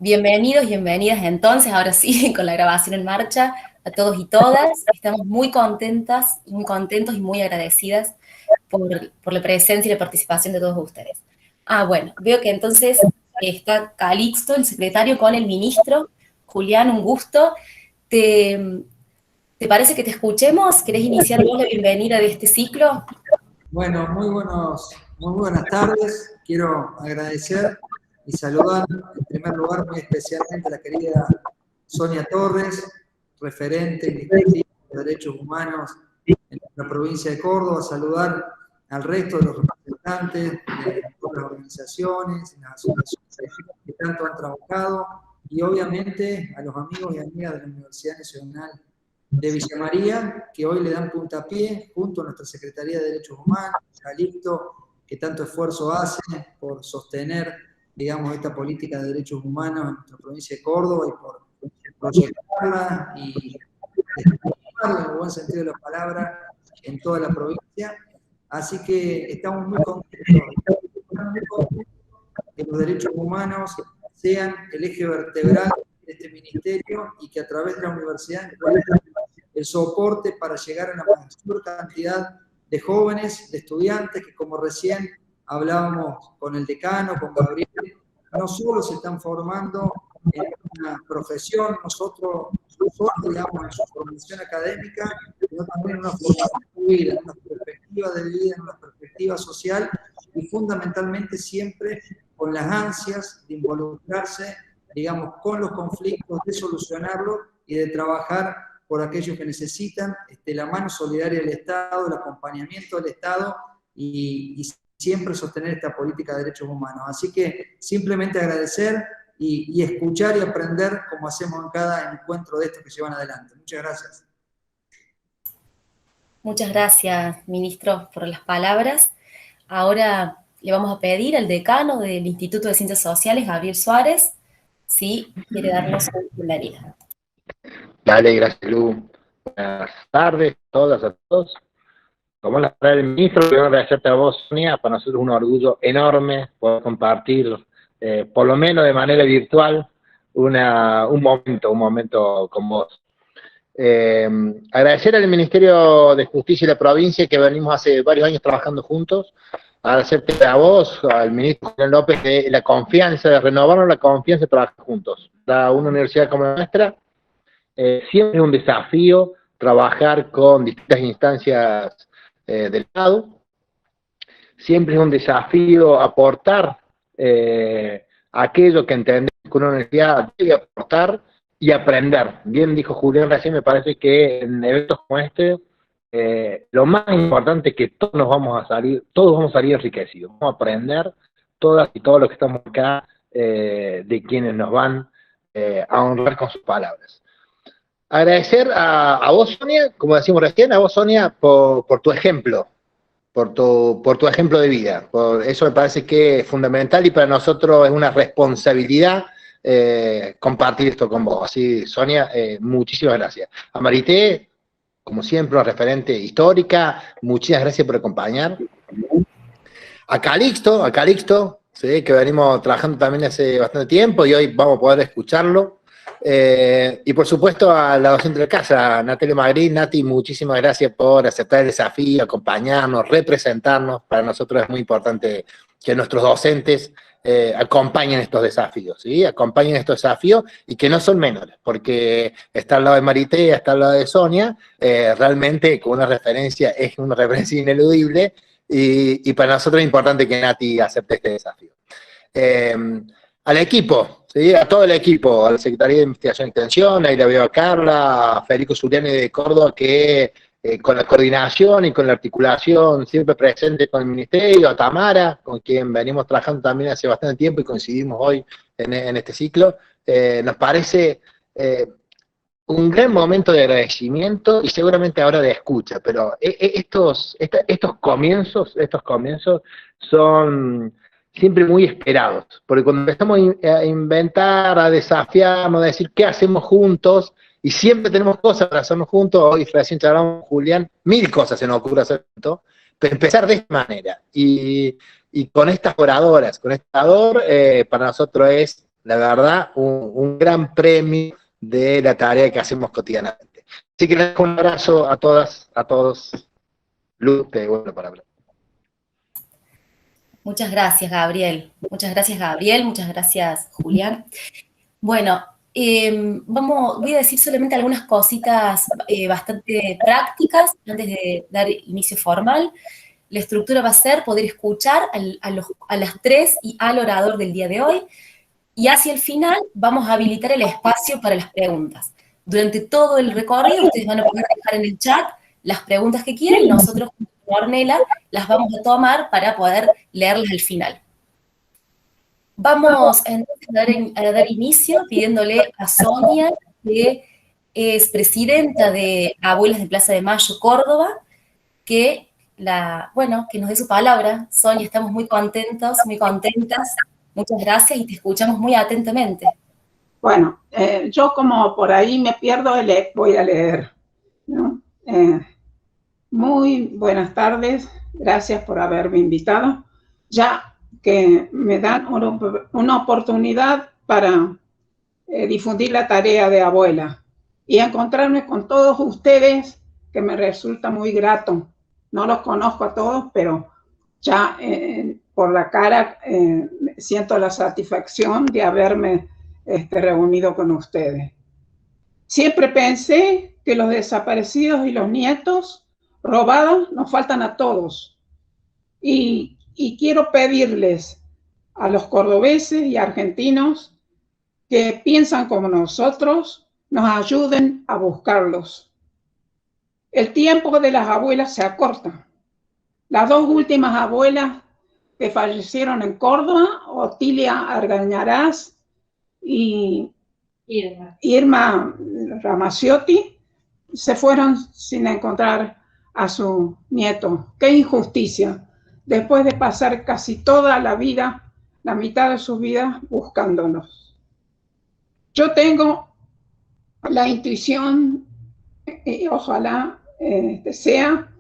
Bienvenidos, bienvenidas entonces, ahora sí, con la grabación en marcha, a todos y todas. Estamos muy contentas, muy contentos y muy agradecidas por la presencia y la participación de todos ustedes. Bueno, veo que entonces está Calixto, el secretario, con el ministro. Julián, un gusto. ¿Te, te parece que te escuchemos? ¿Querés iniciar vos la bienvenida de este ciclo? Bueno, muy buenas tardes. Quiero agradecer y saludar en primer lugar muy especialmente a la querida Sonia Torres, referente indiscutible de derechos humanos en la provincia de Córdoba, saludar al resto de los representantes de todas las organizaciones, las asociaciones que tanto han trabajado, y obviamente a los amigos y amigas de la Universidad Nacional de Villa María, que hoy le dan puntapié junto a nuestra Secretaría de Derechos Humanos, Calixto, que tanto esfuerzo hace por sostener, digamos, esta política de derechos humanos en nuestra provincia de Córdoba y por proyectarla y ejecutarla en el buen sentido de la palabra en toda la provincia. Así que estamos muy contentos que los derechos humanos sean el eje vertebral de este ministerio y que a través de la universidad encuentren el soporte para llegar a la mayor cantidad de jóvenes, de estudiantes, que como recién hablábamos con el decano, con Gabriel, no solo se están formando en una profesión, nosotros, digamos, en su formación académica, sino también en una formación de vida, en una perspectiva de vida, en una perspectiva social, y fundamentalmente siempre con las ansias de involucrarse, digamos, con los conflictos, de solucionarlos y de trabajar por aquellos que necesitan la mano solidaria del Estado, el acompañamiento del Estado y siempre sostener esta política de derechos humanos. Así que simplemente agradecer y escuchar y aprender como hacemos en cada encuentro de estos que llevan adelante. Muchas gracias. Muchas gracias, ministro, por las palabras. Ahora le vamos a pedir al decano del Instituto de Ciencias Sociales, Gabriel Suárez, si quiere darnos su titularidad. Dale, gracias, Lu. Buenas tardes a todos. Como la palabra del ministro, quiero agradecerte a vos, Sonia. Para nosotros es un orgullo enorme poder compartir, por lo menos de manera virtual, un momento con vos. Agradecer al Ministerio de Justicia y la provincia, que venimos hace varios años trabajando juntos. Agradecerte a vos, al ministro Julián López, de la confianza, de renovarnos la confianza de trabajar juntos. Da una universidad como la nuestra, siempre es un desafío trabajar con distintas instancias del Estado, siempre es un desafío aportar aquello que entendemos que una universidad debe aportar y aprender. Bien dijo Julián recién, me parece que en eventos como este, lo más importante es que todos vamos a salir enriquecidos, vamos a aprender todas y todos los que estamos acá de quienes nos van a honrar con sus palabras. Agradecer a vos, Sonia, como decimos recién, a vos, Sonia, por tu ejemplo, por tu ejemplo de vida. Eso me parece que es fundamental y para nosotros es una responsabilidad compartir esto con vos. Así, Sonia, muchísimas gracias. A Marité, como siempre, una referente histórica, muchas gracias por acompañar. A Calixto, ¿sí? Que venimos trabajando también hace bastante tiempo y hoy vamos a poder escucharlo. Y por supuesto a la docente de casa, Natalia Magrín. Nati, muchísimas gracias por aceptar el desafío, acompañarnos, representarnos. Para nosotros es muy importante que nuestros docentes acompañen estos desafíos, ¿sí? Acompañen estos desafíos y que no son menores, porque está al lado de Marité, está al lado de Sonia, realmente con una referencia, es una referencia ineludible y para nosotros es importante que Nati acepte este desafío. Al equipo, ¿sí? A todo el equipo, a la Secretaría de Investigación y Extensión, ahí la veo a Carla, a Federico Zuliani de Córdoba, que con la coordinación y con la articulación siempre presente con el Ministerio, a Tamara, con quien venimos trabajando también hace bastante tiempo y coincidimos hoy en este ciclo. Nos parece un gran momento de agradecimiento y seguramente ahora de escucha, pero estos comienzos son siempre muy esperados, porque cuando empezamos a inventar, a desafiarnos, a decir qué hacemos juntos, y siempre tenemos cosas para hacernos juntos, hoy recién charlamos con Julián, 1000 cosas se nos ocurre hacer juntos, pero empezar de esta manera, y con estas oradoras, con este orador, para nosotros es la verdad, un gran premio de la tarea que hacemos cotidianamente. Así que les dejo un abrazo a todas, a todos. Luz, te devuelvo la palabra. Muchas gracias, Gabriel. Muchas gracias, Gabriel. Muchas gracias, Julián. Bueno, voy a decir solamente algunas cositas bastante prácticas antes de dar inicio formal. La estructura va a ser poder escuchar a las tres y al orador del día de hoy, y hacia el final vamos a habilitar el espacio para las preguntas. Durante todo el recorrido ustedes van a poder dejar en el chat las preguntas que quieran y nosotros con Ornella las vamos a tomar para poder leerlas al final. Vamos entonces a dar inicio pidiéndole a Sonia, que es presidenta de Abuelas de Plaza de Mayo, Córdoba, que nos dé su palabra. Sonia, estamos muy contentos, muy contentas. Muchas gracias y te escuchamos muy atentamente. Bueno, yo como por ahí me pierdo, voy a leer, ¿no? Muy buenas tardes, gracias por haberme invitado, ya que me dan una oportunidad para difundir la tarea de abuela y encontrarme con todos ustedes, que me resulta muy grato. No los conozco a todos, pero ya por la cara siento la satisfacción de haberme reunido con ustedes. Siempre pensé que los desaparecidos y los nietos robados nos faltan a todos. Y quiero pedirles a los cordobeses y argentinos que piensan como nosotros, nos ayuden a buscarlos. El tiempo de las abuelas se acorta. Las dos últimas abuelas que fallecieron en Córdoba, Otilia Argañarás y Irma Ramaciotti, se fueron sin encontrar a su nieto. ¡Qué injusticia! Después de pasar casi toda la vida, la mitad de sus vidas, buscándolos. Yo tengo la intuición, y ojalá sea,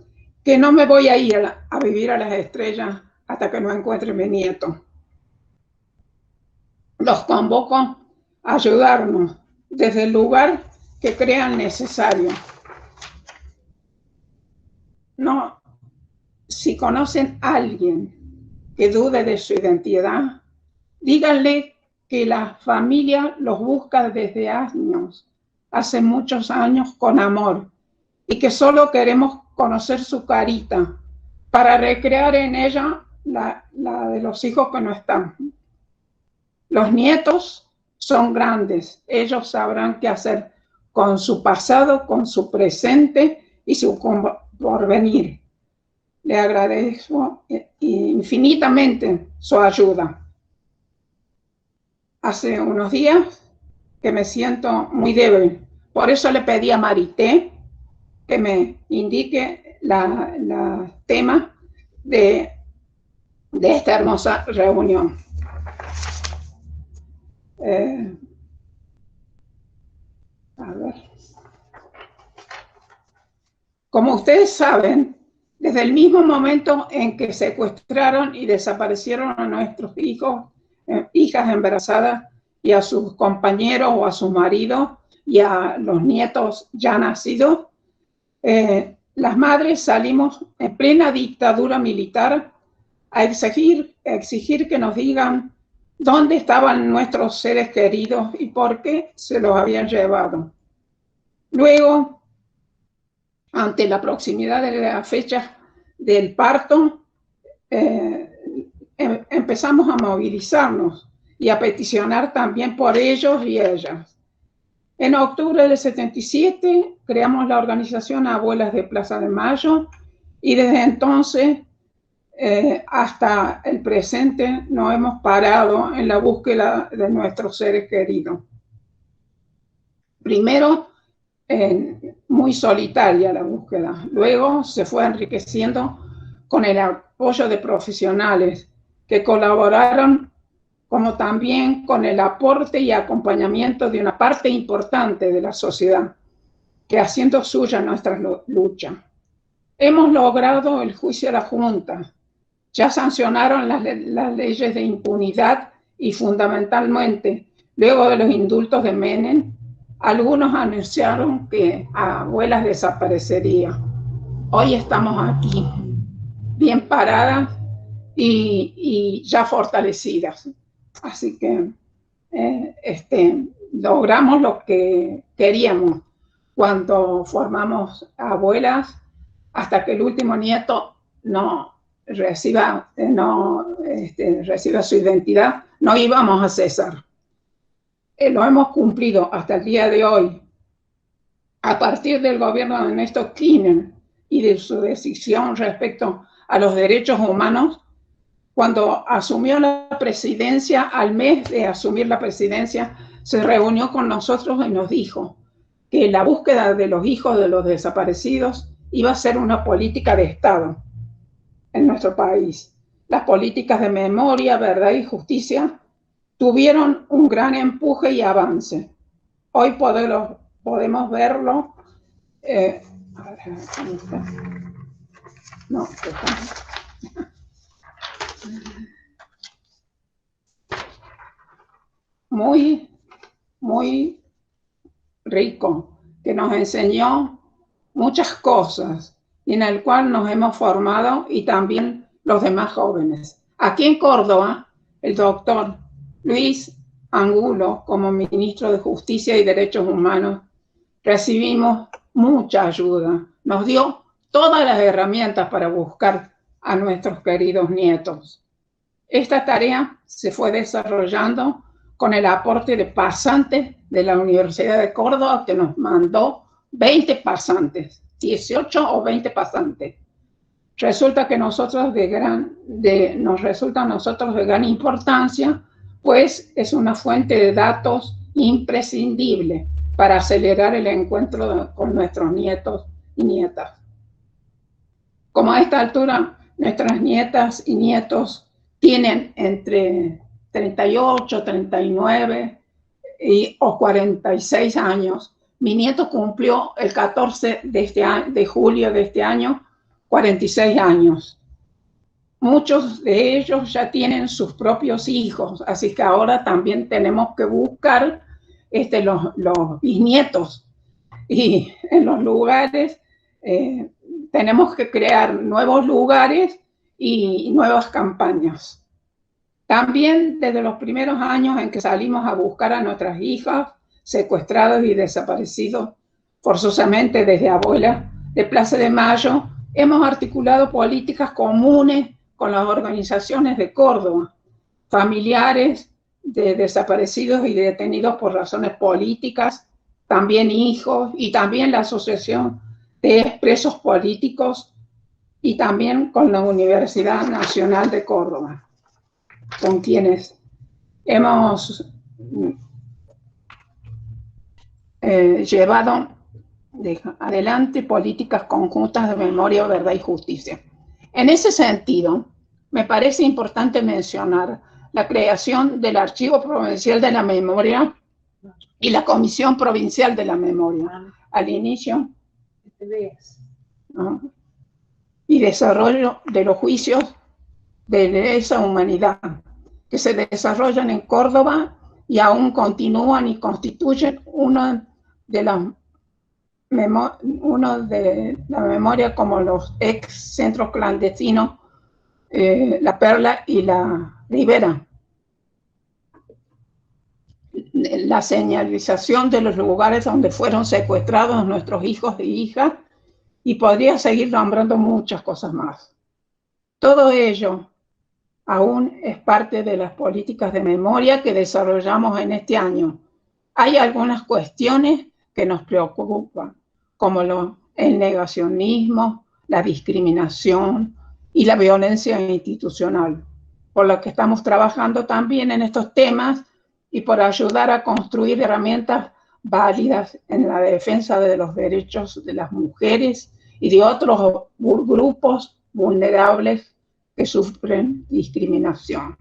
que no me voy a ir a vivir a las estrellas hasta que no encuentre mi nieto. Los convoco a ayudarnos desde el lugar que crean necesario. No, si conocen a alguien que dude de su identidad, díganle que la familia los busca desde años, hace muchos años, con amor, y que solo queremos conocer su carita para recrear en ella la de los hijos que no están. Los nietos son grandes, ellos sabrán qué hacer con su pasado, con su presente y su porvenir. Le agradezco infinitamente su ayuda. Hace unos días que me siento muy débil, por eso le pedí a Marité que me indique la tema de esta hermosa reunión. A ver. Como ustedes saben, desde el mismo momento en que secuestraron y desaparecieron a nuestros hijos, hijas embarazadas y a sus compañeros o a sus maridos y a los nietos ya nacidos, las madres salimos en plena dictadura militar a exigir que nos digan dónde estaban nuestros seres queridos y por qué se los habían llevado. Luego, ante la proximidad de la fecha del parto, empezamos a movilizarnos y a peticionar también por ellos y ellas. En octubre del 77 creamos la organización Abuelas de Plaza de Mayo y desde entonces hasta el presente no hemos parado en la búsqueda de nuestros seres queridos. Primero, muy solitaria la búsqueda. Luego se fue enriqueciendo con el apoyo de profesionales que colaboraron, como también con el aporte y acompañamiento de una parte importante de la sociedad, que haciendo suya nuestra lucha. Hemos logrado el juicio de la Junta. Ya sancionaron las leyes de impunidad y fundamentalmente Luego de los indultos de Menem, algunos anunciaron que Abuelas desaparecería. Hoy estamos aquí, bien paradas y ya fortalecidas. Así que logramos lo que queríamos cuando formamos Abuelas, hasta que el último nieto no reciba su identidad, no íbamos a cesar. Lo hemos cumplido hasta el día de hoy. A partir del gobierno de Néstor Kirchner y de su decisión respecto a los derechos humanos, cuando asumió la presidencia, al mes de asumir la presidencia, se reunió con nosotros y nos dijo que la búsqueda de los hijos de los desaparecidos iba a ser una política de Estado en nuestro país. Las políticas de memoria, verdad y justicia tuvieron un gran empuje y avance. Hoy podemos verlo. No, muy, muy rico, que nos enseñó muchas cosas y en el cual nos hemos formado, y también los demás jóvenes. Aquí en Córdoba, el doctor Luis Angulo, como ministro de Justicia y Derechos Humanos, recibimos mucha ayuda. Nos dio todas las herramientas para buscar a nuestros queridos nietos. Esta tarea se fue desarrollando con el aporte de pasantes de la Universidad de Córdoba, que nos mandó 20 pasantes, 18 o 20 pasantes. Resulta que nos resulta a nosotros de gran importancia, pues es una fuente de datos imprescindible para acelerar el encuentro con nuestros nietos y nietas. Como a esta altura nuestras nietas y nietos tienen entre 38, 39 o 46 años. Mi nieto cumplió el 14 de julio de este año 46 años. Muchos de ellos ya tienen sus propios hijos, así que ahora también tenemos que buscar los bisnietos. Y en los lugares tenemos que crear nuevos lugares y nuevas campañas. También desde los primeros años en que salimos a buscar a nuestras hijas secuestrados y desaparecidos forzosamente desde Abuelas de Plaza de Mayo, hemos articulado políticas comunes con las organizaciones de Córdoba, familiares de desaparecidos y detenidos por razones políticas, también hijos, y también la Asociación de Presos Políticos, y también con la Universidad Nacional de Córdoba, con quienes hemos llevado adelante políticas conjuntas de memoria, verdad y justicia. En ese sentido, me parece importante mencionar la creación del Archivo Provincial de la Memoria y la Comisión Provincial de la Memoria, al inicio, ¿no?, y desarrollo de los juicios de lesa humanidad que se desarrollan en Córdoba y aún continúan y constituyen uno de la memoria, como los ex centros clandestinos La Perla y La Ribera. La señalización de los lugares donde fueron secuestrados nuestros hijos e hijas, y podría seguir nombrando muchas cosas más. Todo ello aún es parte de las políticas de memoria que desarrollamos en este año. Hay algunas cuestiones que nos preocupan, como el negacionismo, la discriminación y la violencia institucional, por lo que estamos trabajando también en estos temas y por ayudar a construir herramientas válidas en la defensa de los derechos de las mujeres y de otros grupos vulnerables que sufren discriminación.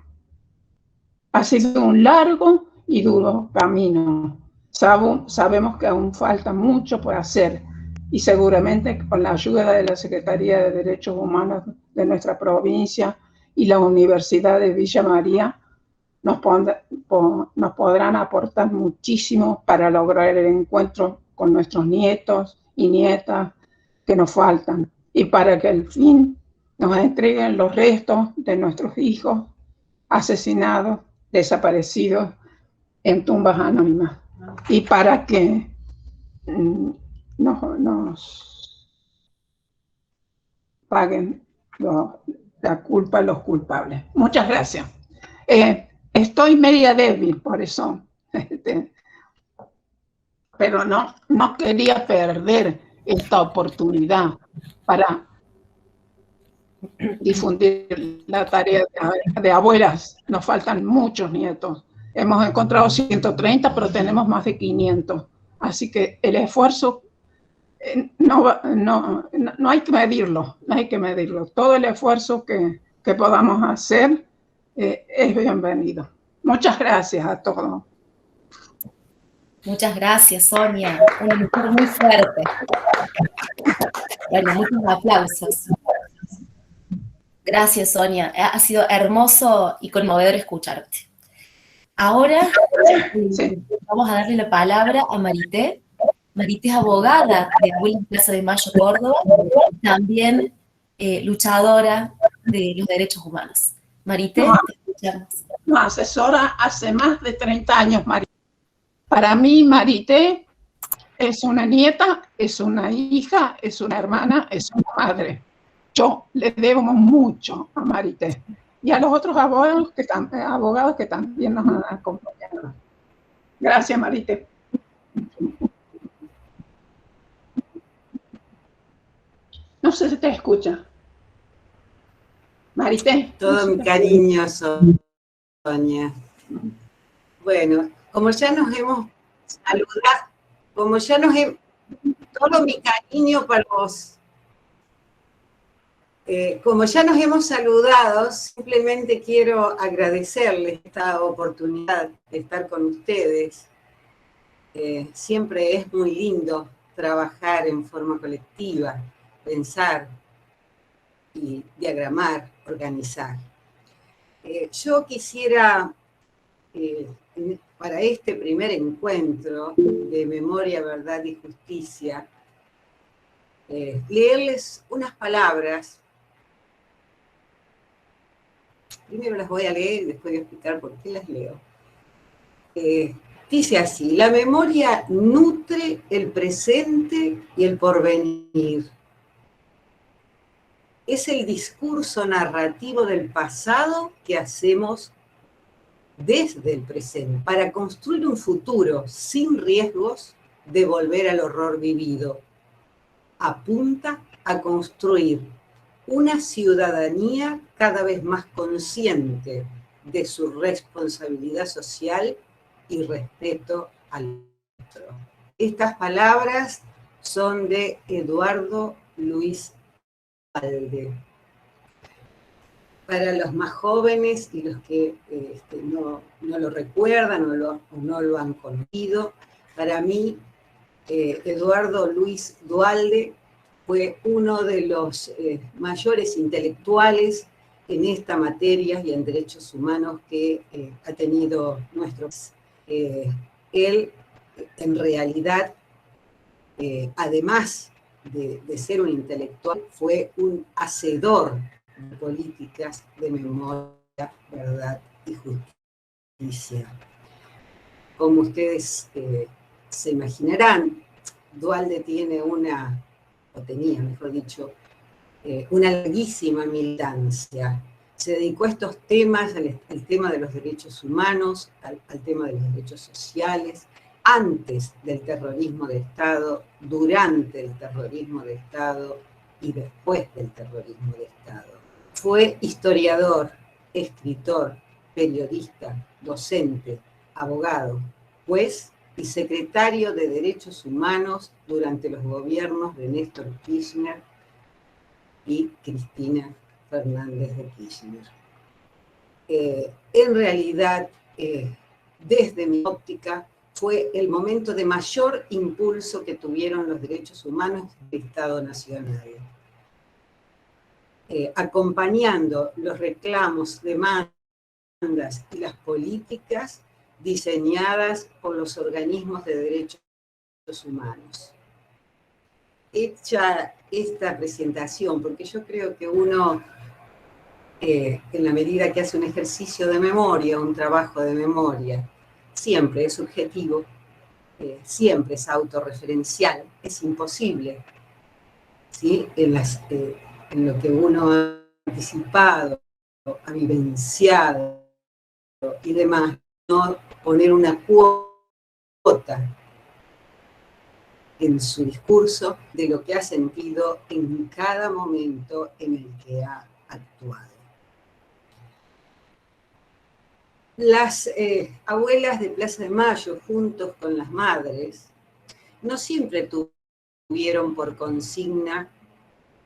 Ha sido un largo y duro camino. Sabemos que aún falta mucho por hacer, y seguramente con la ayuda de la Secretaría de Derechos Humanos de nuestra provincia y la Universidad de Villa María nos podrán aportar muchísimo para lograr el encuentro con nuestros nietos y nietas que nos faltan, y para que al fin nos entreguen los restos de nuestros hijos asesinados, desaparecidos en tumbas anónimas, y para que nos paguen la culpa a los culpables. Muchas gracias. Estoy media débil, por eso, pero no quería perder esta oportunidad para difundir la tarea de abuelas. Nos faltan muchos nietos. Hemos encontrado 130, pero tenemos más de 500. Así que el esfuerzo no hay que medirlo, no hay que medirlo. Todo el esfuerzo que podamos hacer es bienvenido. Muchas gracias a todos. Muchas gracias, Sonia. Una mujer muy fuerte. Bueno, muchos aplausos. Gracias, Sonia. Ha sido hermoso y conmovedor escucharte. Ahora vamos a darle la palabra a Marité. Marité es abogada de Abuelas Plaza de Mayo, Córdoba, también luchadora de los derechos humanos. Marité, te escuchamos. Nos asesora hace más de 30 años, Marité. Para mí, Marité es una nieta, es una hija, es una hermana, es una madre. Yo le debo mucho a Marité y a los otros abogados que también nos han acompañado. Gracias, Marité. No sé si te escucha. Marité. Todo mi cariño, Sonia. Bueno, como ya nos hemos saludado, todo mi cariño para vos. Como ya nos hemos saludado, simplemente quiero agradecerles esta oportunidad de estar con ustedes. Siempre es muy lindo trabajar en forma colectiva, pensar y diagramar, organizar. Yo quisiera, para este primer encuentro de Memoria, Verdad y Justicia, leerles unas palabras. Primero las voy a leer y después voy a explicar por qué las leo. Dice así: la memoria nutre el presente y el porvenir. Es el discurso narrativo del pasado que hacemos desde el presente para construir un futuro sin riesgos de volver al horror vivido. Apunta a construir una ciudadanía cada vez más consciente de su responsabilidad social y respeto al otro. Estas palabras son de Eduardo Luis Duhalde. Para los más jóvenes y los que no lo recuerdan o no lo han conocido, para mí Eduardo Luis Duhalde fue uno de los mayores intelectuales en esta materia y en derechos humanos que ha tenido nuestro país. Él, en realidad, además de ser un intelectual, fue un hacedor de políticas de memoria, verdad y justicia. Como ustedes se imaginarán, Duhalde tenía, mejor dicho, una larguísima militancia. Se dedicó a estos temas, al tema de los derechos humanos, al tema de los derechos sociales, antes del terrorismo de Estado, durante el terrorismo de Estado y después del terrorismo de Estado. Fue historiador, escritor, periodista, docente, abogado, juez y secretario de Derechos Humanos durante los gobiernos de Néstor Kirchner y Cristina Fernández de Kirchner. En realidad, desde mi óptica, fue el momento de mayor impulso que tuvieron los derechos humanos del Estado Nacional. Acompañando los reclamos, demandas y las políticas diseñadas por los organismos de derechos humanos. Hecha esta presentación, porque yo creo que uno, en la medida que hace un ejercicio de memoria, un trabajo de memoria, siempre es subjetivo, siempre es autorreferencial, es imposible, ¿sí? En lo que uno ha anticipado, ha vivenciado y demás, no poner una cuota en su discurso de lo que ha sentido en cada momento en el que ha actuado. Las abuelas de Plaza de Mayo, juntos con las madres, no siempre tuvieron por consigna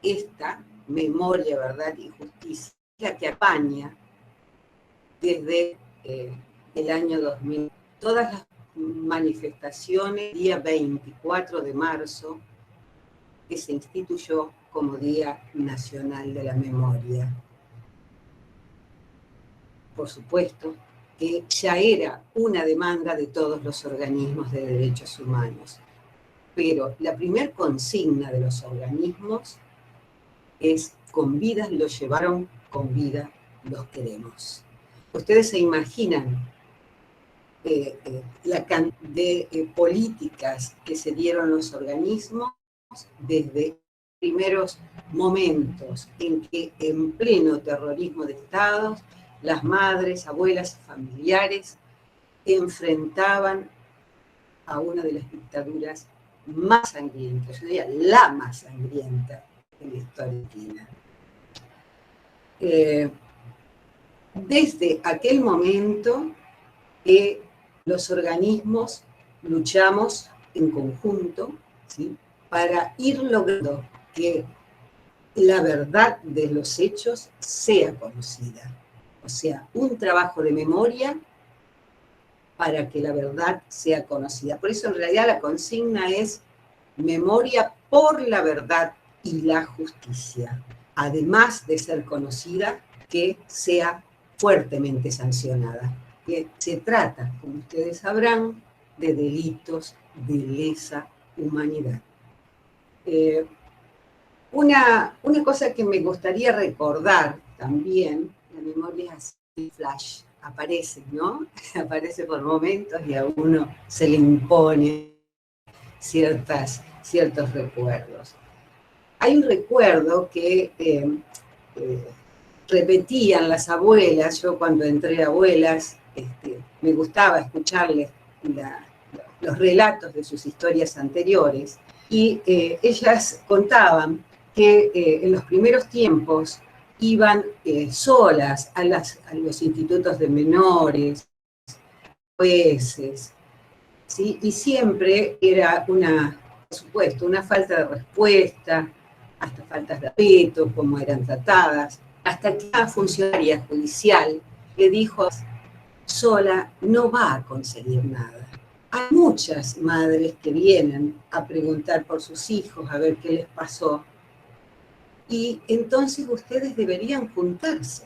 esta memoria, verdad y justicia, la que apaña desde el año 2000. Todas las manifestaciones, día 24 de marzo, que se instituyó como Día Nacional de la Memoria. Por supuesto que ya era una demanda de todos los organismos de derechos humanos, pero la primer consigna de los organismos es: con vida los llevaron, con vida los queremos. Ustedes se imaginan la cantidad de políticas que se dieron los organismos desde primeros momentos en que en pleno terrorismo de Estados, las madres, abuelas y familiares enfrentaban a una de las dictaduras más sangrientas, yo diría la más sangrienta en la historia argentina. Desde aquel momento que los organismos luchamos en conjunto, ¿sí?, para ir logrando que la verdad de los hechos sea conocida. O sea, un trabajo de memoria para que la verdad sea conocida. Por eso en realidad la consigna es memoria por la verdad y la justicia. Además de ser conocida, que sea fuertemente sancionada. Que se trata, como ustedes sabrán, de delitos de lesa humanidad. Una cosa que me gustaría recordar también, la memoria es así, flash, aparece, ¿no? Aparece por momentos y a uno se le impone ciertos recuerdos. Hay un recuerdo que repetían las abuelas. Yo cuando entré a abuelas, me gustaba escucharles los relatos de sus historias anteriores, y ellas contaban que en los primeros tiempos iban solas a los institutos de menores, jueces, ¿sí? Y siempre era por supuesto, una falta de respuesta, hasta faltas de respeto, cómo eran tratadas, hasta que una funcionaria judicial le dijo: sola no va a conseguir nada. Hay muchas madres que vienen a preguntar por sus hijos, a ver qué les pasó, y entonces ustedes deberían juntarse.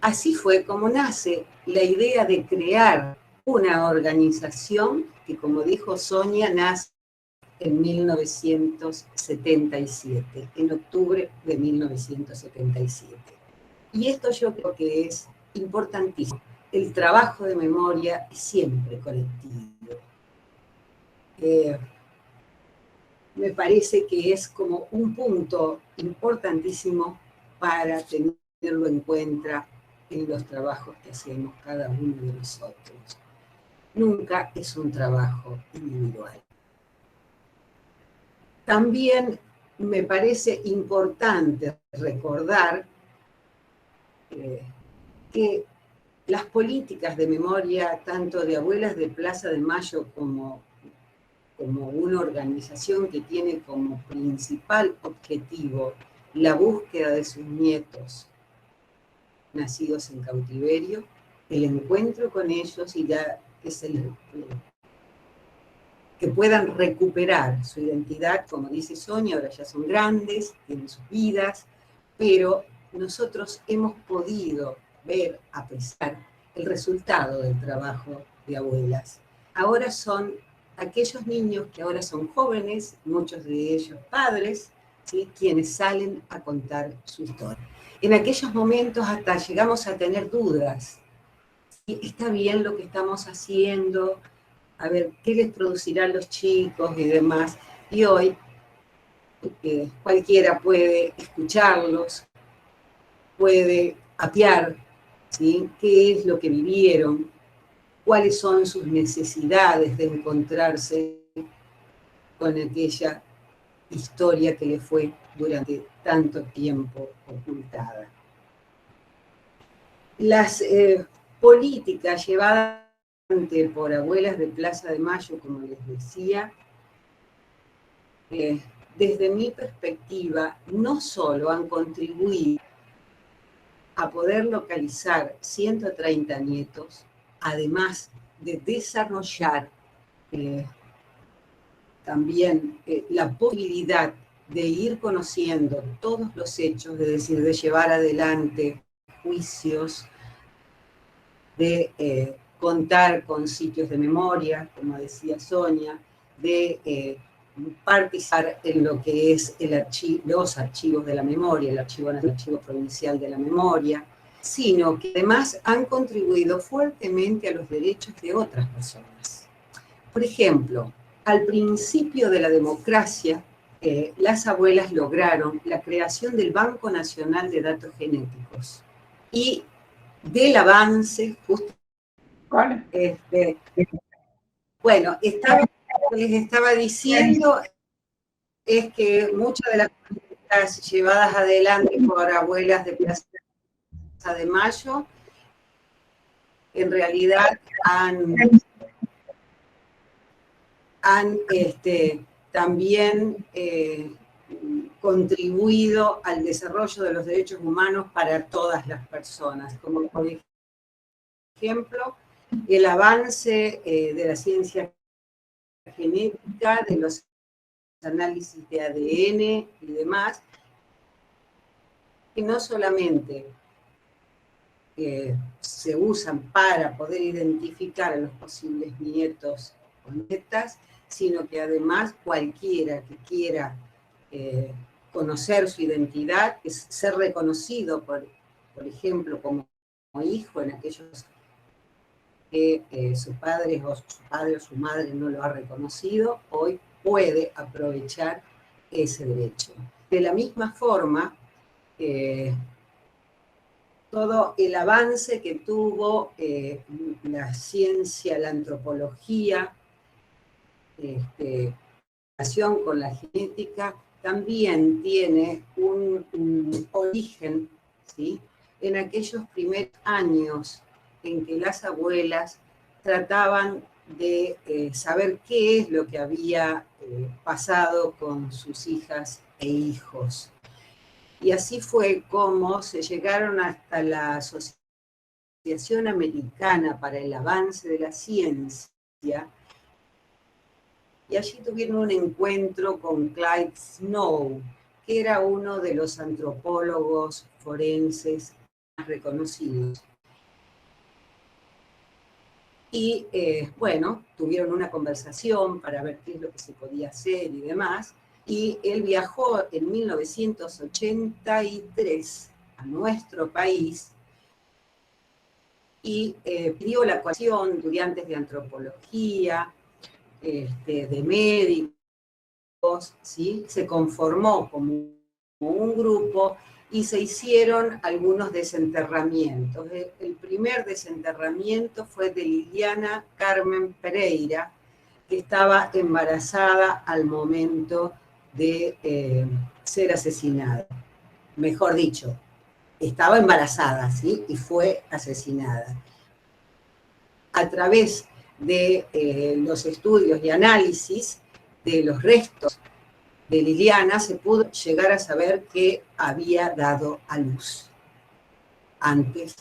Así fue como nace la idea de crear una organización que, como dijo Sonia, nace en 1977, en octubre de 1977. Y esto yo creo que es importantísimo. El trabajo de memoria es siempre colectivo. Me parece que es como un punto importantísimo para tenerlo en cuenta en los trabajos que hacemos cada uno de nosotros. Nunca es un trabajo individual. También me parece importante recordar que las políticas de memoria, tanto de Abuelas de Plaza de Mayo como una organización que tiene como principal objetivo la búsqueda de sus nietos nacidos en cautiverio, el encuentro con ellos y que puedan recuperar su identidad, como dice Sonia, ahora ya son grandes, tienen sus vidas, pero nosotros hemos podido ver, apreciar el resultado del trabajo de abuelas. Ahora son aquellos niños que ahora son jóvenes, muchos de ellos padres, ¿sí?, quienes salen a contar su historia. En aquellos momentos hasta llegamos a tener dudas. ¿Sí? ¿Está bien lo que estamos haciendo? A ver, ¿qué les producirán los chicos y demás? Y hoy cualquiera puede escucharlos, puede apiar, ¿sí?, qué es lo que vivieron, cuáles son sus necesidades de encontrarse con aquella historia que le fue durante tanto tiempo ocultada. Las políticas llevadas por Abuelas de Plaza de Mayo, como les decía, desde mi perspectiva, no solo han contribuido a poder localizar 130 nietos, además de desarrollar también la posibilidad de ir conociendo todos los hechos, es decir, de llevar adelante juicios, de contar con sitios de memoria, como decía Sonia, de participar en lo que es los archivos de la memoria, el archivo provincial de la memoria, sino que además han contribuido fuertemente a los derechos de otras personas. Por ejemplo, al principio de la democracia, las abuelas lograron la creación del Banco Nacional de Datos Genéticos y del avance, justo, bueno, les estaba diciendo es que muchas de las políticas llevadas adelante por Abuelas de Plaza de Mayo en realidad han también contribuido al desarrollo de los derechos humanos para todas las personas, como por ejemplo el avance de la ciencia genética, de los análisis de ADN y demás, que no solamente se usan para poder identificar a los posibles nietos o nietas, sino que además cualquiera que quiera conocer su identidad, ser reconocido, por ejemplo, como hijo en aquellos que su padre o su madre no lo ha reconocido, hoy puede aprovechar ese derecho. De la misma forma, todo el avance que tuvo la ciencia, la antropología, relación con la genética, también tiene un origen, ¿sí?, en aquellos primeros años en que las abuelas trataban de saber qué es lo que había pasado con sus hijas e hijos. Y así fue como se llegaron hasta la Asociación Americana para el Avance de la Ciencia, y allí tuvieron un encuentro con Clyde Snow, que era uno de los antropólogos forenses más reconocidos. Y bueno, tuvieron una conversación para ver qué es lo que se podía hacer y demás, y él viajó en 1983 a nuestro país y pidió la coalición de estudiantes de antropología, de médicos, ¿sí? Se conformó como un grupo y se hicieron algunos desenterramientos. El primer desenterramiento fue de Liliana Carmen Pereira, que estaba embarazada al momento de ser asesinada. Mejor dicho, estaba embarazada, ¿sí?, y fue asesinada. A través de los estudios y análisis de los restos de Liliana, se pudo llegar a saber que había dado a luz antes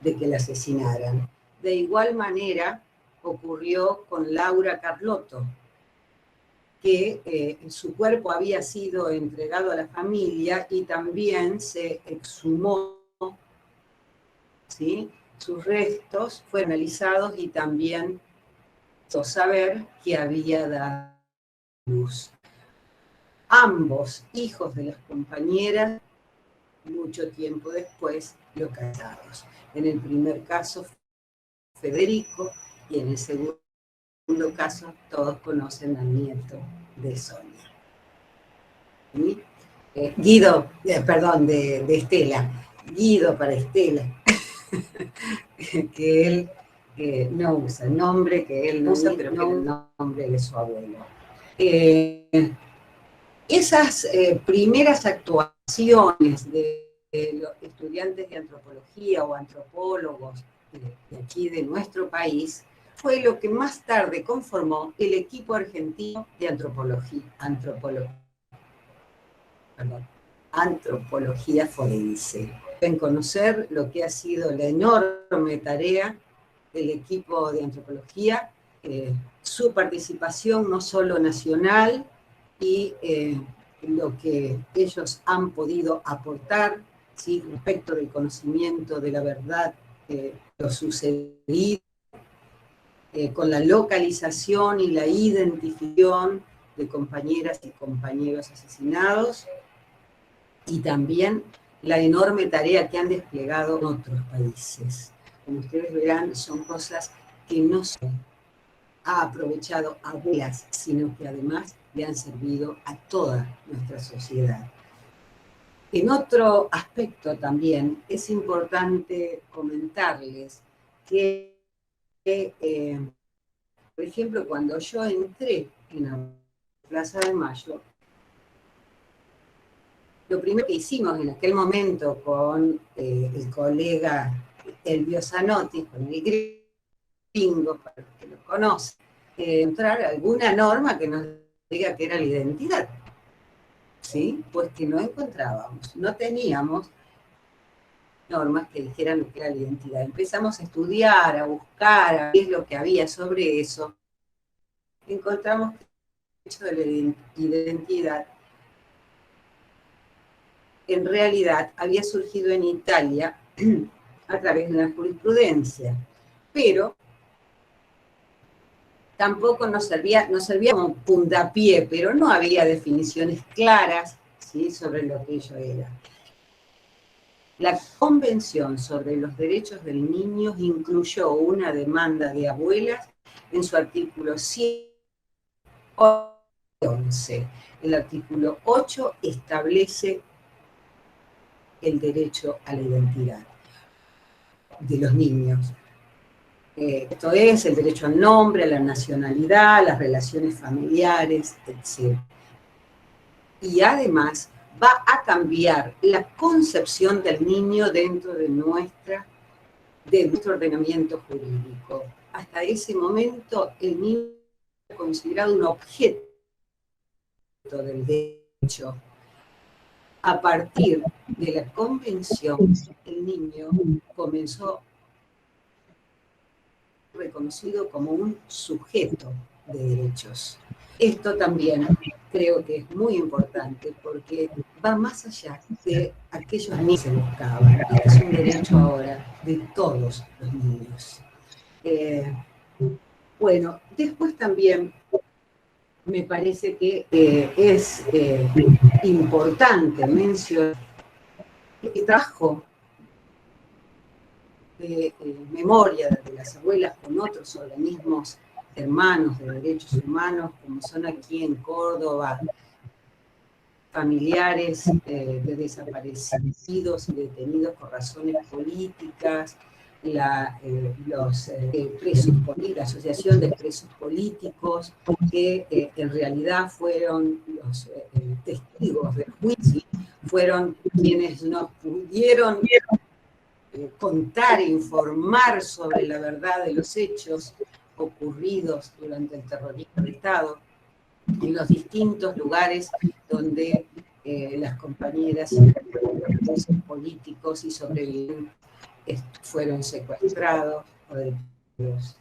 de que la asesinaran. De igual manera ocurrió con Laura Carlotto, que su cuerpo había sido entregado a la familia y también se exhumó ¿sí? Sus restos fueron analizados y también saber que había dado luz. Ambos hijos de las compañeras, mucho tiempo después, localizados. En el primer caso, Federico, y en el segundo caso, todos conocen al nieto de Sonia. ¿Sí? Guido, perdón, de Estela. Guido para Estela. Que él no usa, el nombre que él no usa, pero que es el nombre de su abuelo. Esas primeras actuaciones de los estudiantes de antropología o antropólogos de aquí de nuestro país fue lo que más tarde conformó el equipo argentino de antropología forense. En conocer lo que ha sido la enorme tarea del equipo de antropología, su participación no solo nacional y lo que ellos han podido aportar, ¿sí? Respecto del conocimiento de la verdad, lo sucedido, con la localización y la identificación de compañeras y compañeros asesinados, y también la enorme tarea que han desplegado en otros países. Como ustedes verán, son cosas que no se ha aprovechado a abuelas, sino que además le han servido a toda nuestra sociedad. En otro aspecto también es importante comentarles que, por ejemplo, cuando yo entré en la Plaza de Mayo, lo primero que hicimos en aquel momento con el colega Elvio Zanotti, con el gringo, para los que lo conocen, encontrar alguna norma que nos diga que era la identidad. ¿Sí? Pues que no encontrábamos, no teníamos normas que dijeran lo que era la identidad. Empezamos a estudiar, a buscar, a ver lo que había sobre eso. Encontramos que el hecho de la identidad en realidad había surgido en Italia a través de una jurisprudencia, pero tampoco nos servía como puntapié, pero no había definiciones claras, ¿sí? Sobre lo que ello era. La Convención sobre los Derechos del Niño incluyó una demanda de abuelas en su artículo 11. El artículo 8 establece el derecho a la identidad de los niños. Esto es el derecho al nombre, a la nacionalidad, a las relaciones familiares, etc. Y además va a cambiar la concepción del niño dentro de nuestro ordenamiento jurídico. Hasta ese momento el niño era considerado un objeto del derecho. A partir de la convención, el niño comenzó reconocido como un sujeto de derechos. Esto también creo que es muy importante porque va más allá de aquellos niños que se buscaban. Es un derecho ahora de todos los niños. Bueno, después también me parece que es importante mencionar el trabajo de memoria de las abuelas con otros organismos hermanos de derechos humanos, como son aquí en Córdoba, familiares de desaparecidos y detenidos por razones políticas, los presos, la Asociación de Presos Políticos, que en realidad fueron los testigos del juicio, fueron quienes nos pudieron contar e informar sobre la verdad de los hechos ocurridos durante el terrorismo de Estado en los distintos lugares donde las compañeras y los presos políticos y sobrevivientes fueron secuestrados o detenidos.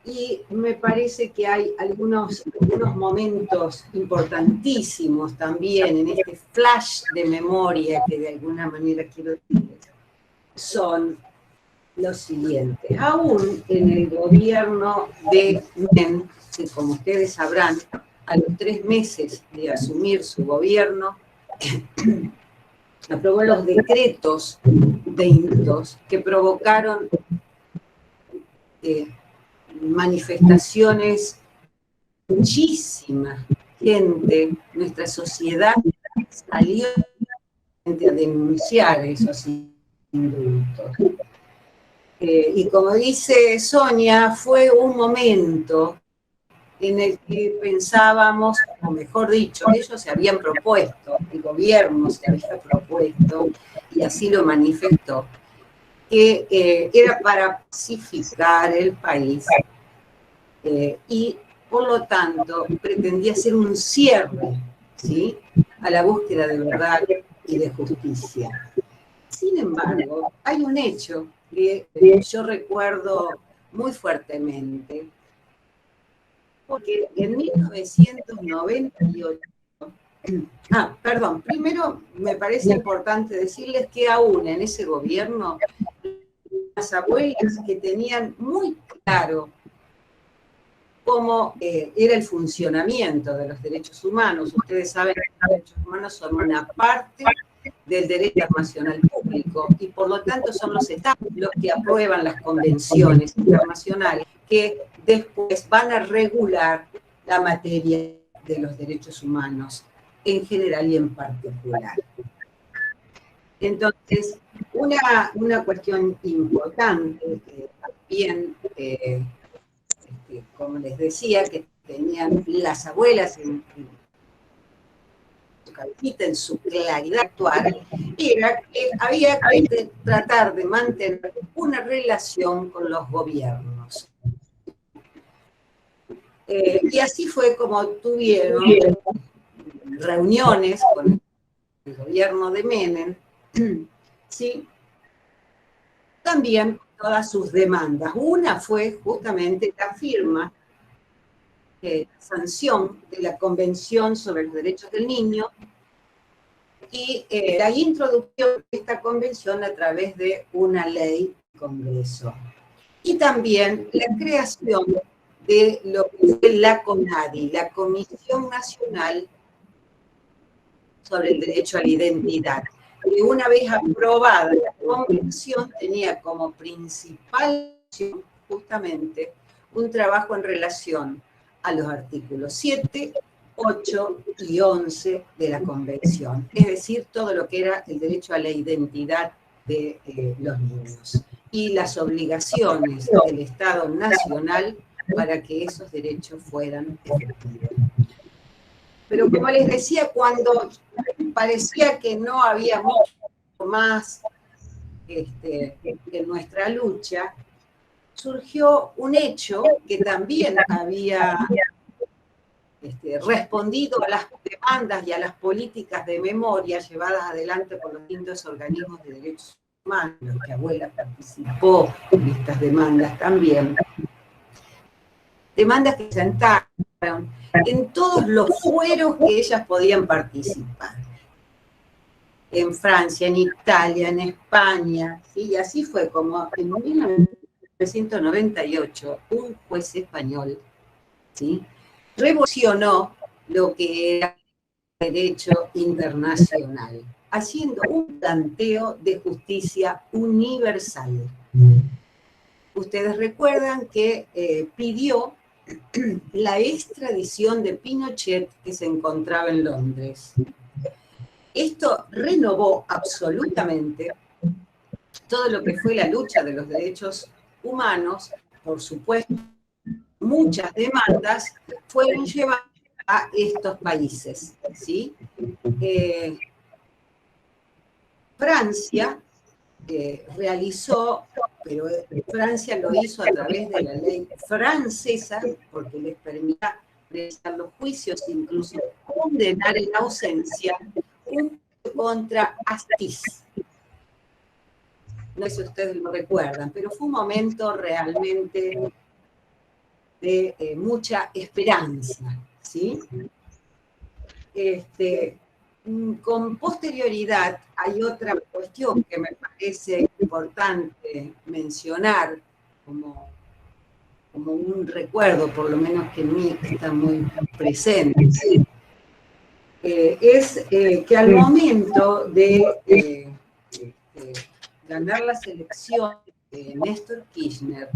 Y me parece que hay algunos momentos importantísimos también en este flash de memoria que de alguna manera quiero decirles. son los siguientes. Aún en el gobierno de Menem, que como ustedes sabrán, a los 3 meses de asumir su gobierno, aprobó los decretos de indultos que provocaron manifestaciones, muchísima gente, nuestra sociedad salió a denunciar esos indultos. Y como dice Sonia, fue un momento en el que pensábamos, o mejor dicho, ellos se habían propuesto, el gobierno se había propuesto, y así lo manifestó, que era para pacificar el país, y por lo tanto pretendía hacer un cierre, ¿sí?, a la búsqueda de verdad y de justicia. Sin embargo, hay un hecho que yo recuerdo muy fuertemente, porque en 1998, primero me parece importante decirles que aún en ese gobierno, las abuelas que tenían muy claro cómo era el funcionamiento de los derechos humanos. Ustedes saben que los derechos humanos son una parte del derecho internacional público y por lo tanto son los estados los que aprueban las convenciones internacionales que después van a regular la materia de los derechos humanos en general y en particular. Entonces, una cuestión importante que también, como les decía, que tenían las abuelas en su claridad actual, era que había que tratar de mantener una relación con los gobiernos. Y así fue como tuvieron reuniones con el gobierno de Menem, ¿sí? También todas sus demandas. Una fue justamente la firma, sanción de la Convención sobre los Derechos del Niño y la introducción de esta convención a través de una ley del Congreso. Y también la creación de lo que fue la CONADI, la Comisión Nacional sobre el Derecho a la Identidad, que una vez aprobada la convención tenía como principal justamente un trabajo en relación a los artículos 7, 8 y 11 de la convención, es decir, todo lo que era el derecho a la identidad de los niños y las obligaciones del Estado Nacional para que esos derechos fueran efectivos. Pero como les decía, cuando parecía que no había mucho más en nuestra lucha, surgió un hecho que también había respondido a las demandas y a las políticas de memoria llevadas adelante por los distintos organismos de derechos humanos, los que abuela participó en estas demandas también. Demandas que sentaron en todos los fueros que ellas podían participar. En Francia, en Italia, en España, ¿sí? Y así fue como en 1998 un juez español, ¿sí?, revolucionó lo que era el derecho internacional, haciendo un planteo de justicia universal. Ustedes recuerdan que pidió la extradición de Pinochet, que se encontraba en Londres. Esto renovó absolutamente todo lo que fue la lucha de los derechos humanos. Por supuesto, muchas demandas fueron llevadas a estos países, ¿sí? Francia realizó, pero Francia lo hizo a través de la ley francesa, porque les permitía realizar los juicios, incluso condenar en ausencia, un contra Astiz. No sé si ustedes lo recuerdan, pero fue un momento realmente de mucha esperanza, ¿sí? con posterioridad hay otra cuestión que me parece importante mencionar como un recuerdo, por lo menos que en mí está muy presente. Es que al momento de ganar las elecciones de Néstor Kirchner,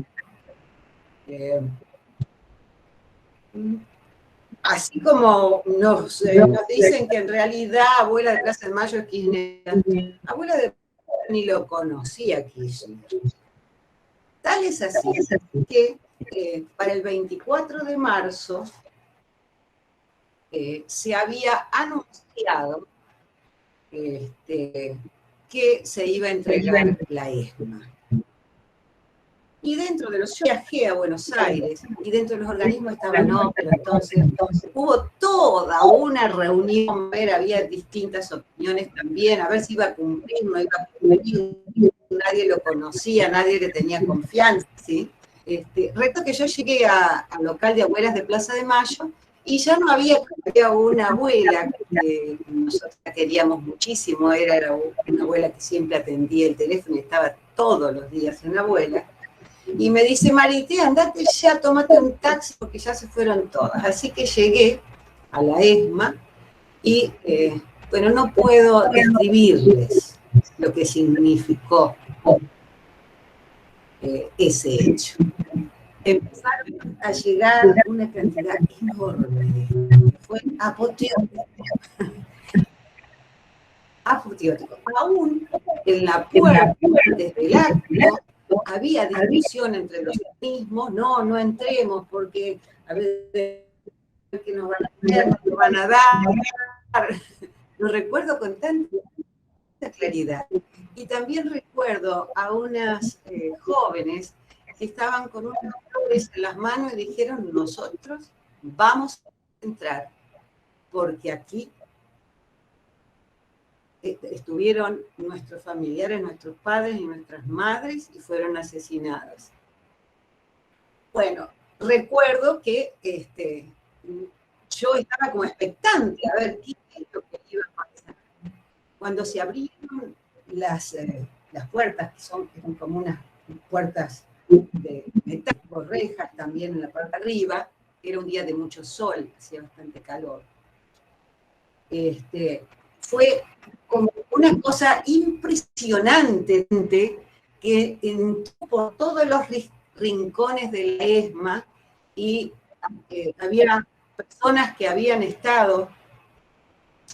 así como nos dicen que en realidad abuela de Plaza de Mayo es Kirchner, abuela de ni lo conocía Kirchner. Tal es así que para el 24 de marzo se había anunciado que se iba a entregar la ESMA. Y dentro de los... Yo viajé a Buenos Aires y dentro de los organismos estaba pero entonces hubo toda una reunión, había distintas opiniones también, a ver si iba a cumplir, no iba a cumplir, nadie lo conocía, nadie le tenía confianza, ¿sí? Recuerdo que yo llegué al local de abuelas de Plaza de Mayo y ya no había una abuela que nosotros queríamos muchísimo, era una abuela que siempre atendía el teléfono y estaba todos los días en la abuela. Y me dice, Marité, andate ya, tómate un taxi porque ya se fueron todas. Así que llegué a la ESMA y, bueno, no puedo describirles lo que significó ese hecho. Empezaron a llegar una cantidad enorme. Fue apoteótico. Apoteótico. Aún en la puerta, desde el acto, había discusión entre los mismos, no entremos porque a ver qué nos van a hacer, nos van a dar. Lo recuerdo con tanta claridad. Y también recuerdo a unas jóvenes que estaban con unas flores en las manos y dijeron, nosotros vamos a entrar, porque aquí estuvieron nuestros familiares, nuestros padres y nuestras madres y fueron asesinados. Bueno, recuerdo que yo estaba como expectante a ver qué es lo que iba a pasar. Cuando se abrieron las puertas, que son como unas puertas de metal, con rejas también en la parte de arriba, era un día de mucho sol, hacía bastante calor. Fue como una cosa impresionante que entró por todos los rincones de la ESMA y había personas que habían estado,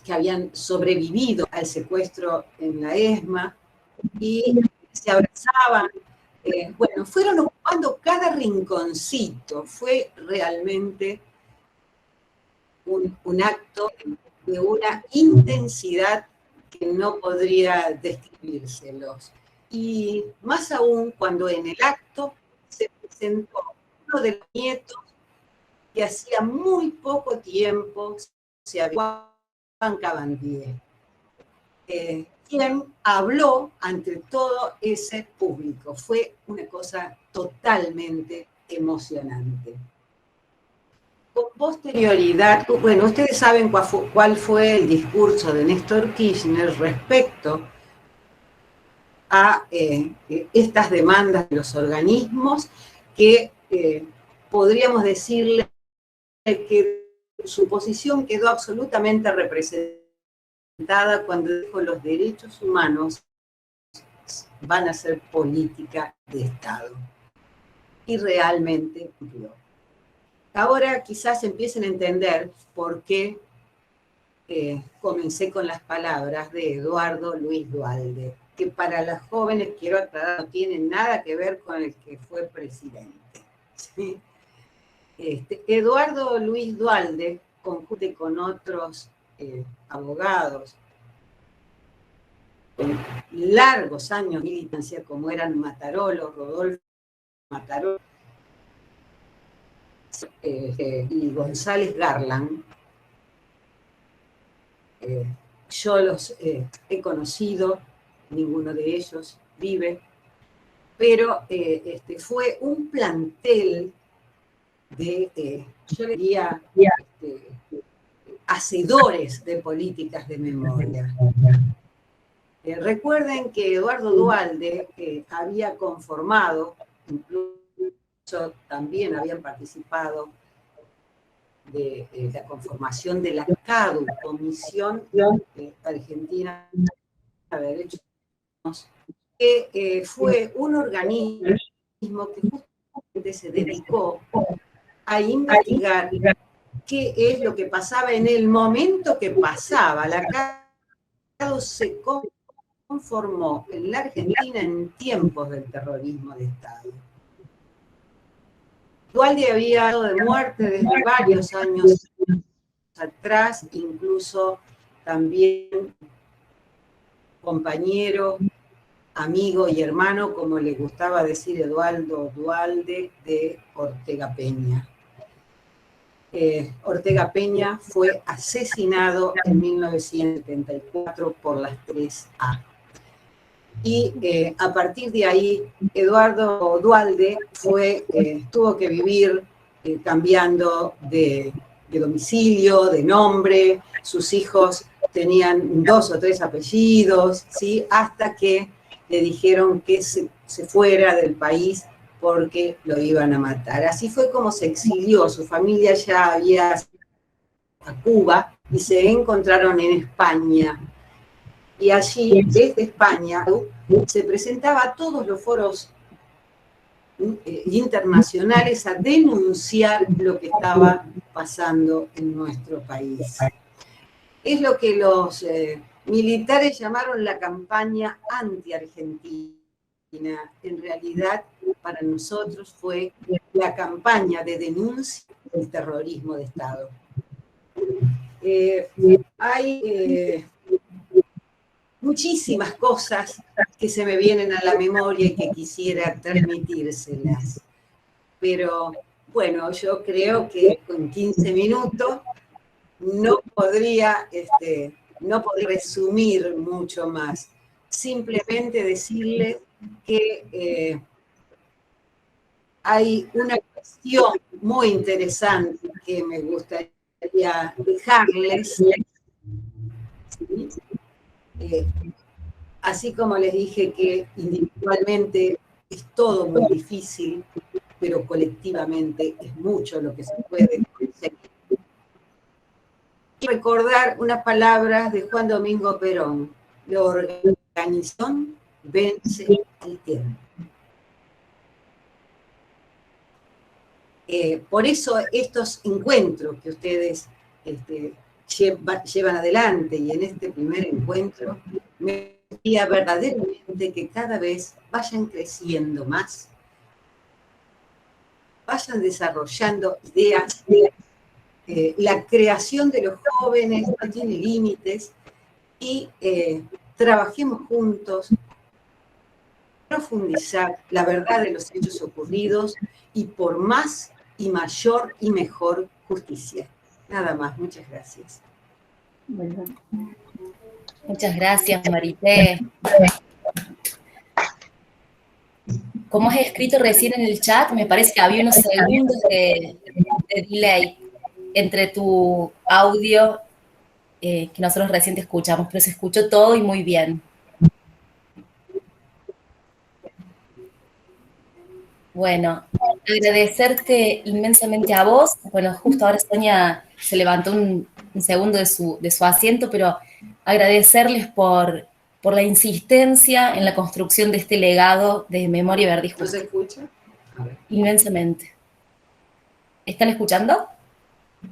que habían sobrevivido al secuestro en la ESMA y se abrazaban. Bueno, fueron ocupando cada rinconcito. Fue realmente un acto de una intensidad que no podría describírselos. Y más aún cuando en el acto se presentó uno de los nietos que hacía muy poco tiempo se había Juan Cabandier, quien habló ante todo ese público. Fue una cosa totalmente emocionante. Con posterioridad, bueno, ustedes saben cuál fue el discurso de Néstor Kirchner respecto a estas demandas de los organismos que podríamos decirle que su posición quedó absolutamente representada cuando dijo los derechos humanos van a ser política de Estado. Y realmente cumplió. Ahora quizás empiecen a entender por qué comencé con las palabras de Eduardo Luis Duhalde, que para las jóvenes, quiero aclarar, no tiene nada que ver con el que fue presidente. ¿Sí? Eduardo Luis Duhalde, conjunto con otros abogados, con largos años de militancia, como eran Matarolo, Rodolfo Matarolo, y González Garland, yo los he conocido, ninguno de ellos vive, pero fue un plantel de, yo le diría, hacedores de políticas de memoria. Recuerden que Eduardo Duhalde había conformado, incluso también habían participado de la conformación de la CADU, Comisión Argentina de Derechos Humanos, que fue un organismo que justamente se dedicó a investigar qué es lo que pasaba en el momento que pasaba. La CADU se conformó en la Argentina en tiempos del terrorismo de Estado. Duhalde había dado de muerte desde varios años atrás, incluso también compañero, amigo y hermano, como le gustaba decir Eduardo Duhalde, de Ortega Peña. Ortega Peña fue asesinado en 1974 por las 3A. Y a partir de ahí, Eduardo Duhalde tuvo que vivir cambiando de domicilio, de nombre. Sus hijos tenían 2 o 3 apellidos, ¿sí? Hasta que le dijeron que se fuera del país porque lo iban a matar. Así fue como se exilió. Su familia ya había ido a Cuba y se encontraron en España. Y allí, desde España, se presentaba a todos los foros internacionales a denunciar lo que estaba pasando en nuestro país. Es lo que los militares llamaron la campaña anti-argentina. En realidad, para nosotros fue la campaña de denuncia del terrorismo de Estado. Hay muchísimas cosas que se me vienen a la memoria y que quisiera transmitírselas. Pero, bueno, yo creo que con 15 minutos no podría resumir mucho más. Simplemente decirles que hay una cuestión muy interesante que me gustaría dejarles. ¿Sí? Así como les dije que individualmente es todo muy difícil, pero colectivamente es mucho lo que se puede conseguir. Recordar unas palabras de Juan Domingo Perón: la organización vence al tiempo. Por eso estos encuentros que ustedes llevan adelante, y en este primer encuentro me gustaría verdaderamente que cada vez vayan creciendo más, vayan desarrollando ideas. La creación de los jóvenes no tiene límites, y trabajemos juntos, profundizar la verdad de los hechos ocurridos y por más y mayor y mejor justicia. Nada más, muchas gracias. Muchas gracias, Marité. Como has escrito recién en el chat, me parece que había unos segundos de delay entre tu audio que nosotros recién te escuchamos, pero se escuchó todo y muy bien. Bueno, agradecerte inmensamente a vos. Bueno, justo ahora Sonia se levantó un segundo de su asiento, pero agradecerles por la insistencia en la construcción de este legado de memoria verde y justa. ¿No se escucha? Inmensamente. ¿Están escuchando?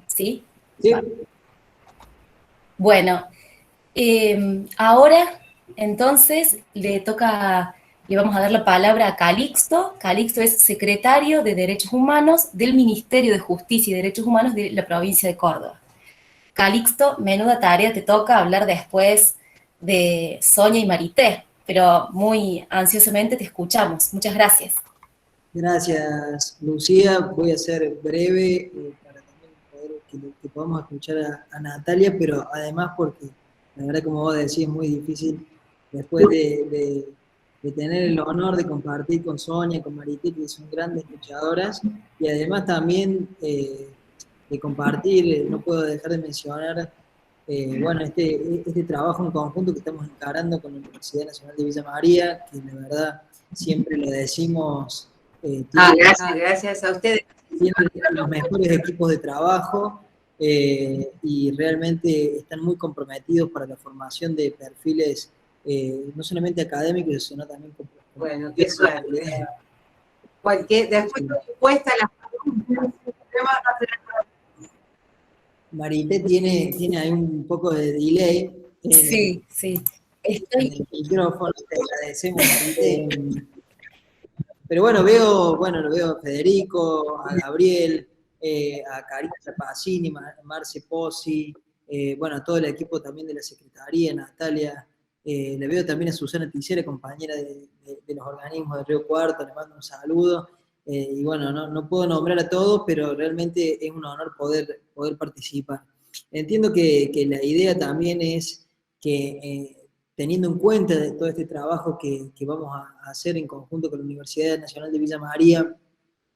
¿Sí? Sí. Bueno, ahora entonces le vamos a dar la palabra a Calixto. Calixto es secretario de Derechos Humanos del Ministerio de Justicia y Derechos Humanos de la provincia de Córdoba. Calixto, menuda tarea te toca hablar después de Sonia y Marité, pero muy ansiosamente te escuchamos. Muchas gracias. Gracias, Lucía. Voy a ser breve para también poder que podamos escuchar a Natalia, pero además porque la verdad, como vos decís, es muy difícil después de tener el honor de compartir con Sonia, con Marité, que son grandes luchadoras, y además también de compartir, no puedo dejar de mencionar bueno, este trabajo en conjunto que estamos encarando con la Universidad Nacional de Villa María, que la verdad siempre lo decimos, gracias a ustedes. Tienen los mejores equipos de trabajo y realmente están muy comprometidos para la formación de perfiles no solamente académicos, sino también como... Bueno, qué suerte. Porque después cuesta las preguntas. Marité tiene ahí un poco de delay. Sí, sí. En el micrófono, te agradecemos, Marité. Pero bueno, lo veo a Federico, a Gabriel, a Karina Pacini, Marce Pozzi, bueno, a todo el equipo también de la Secretaría, Natalia, le veo también a Susana Ticera, compañera de los organismos de Río Cuarto, le mando un saludo, y bueno, no puedo nombrar a todos, pero realmente es un honor poder participar. Entiendo que la idea también es que teniendo en cuenta de todo este trabajo que vamos a hacer en conjunto con la Universidad Nacional de Villa María,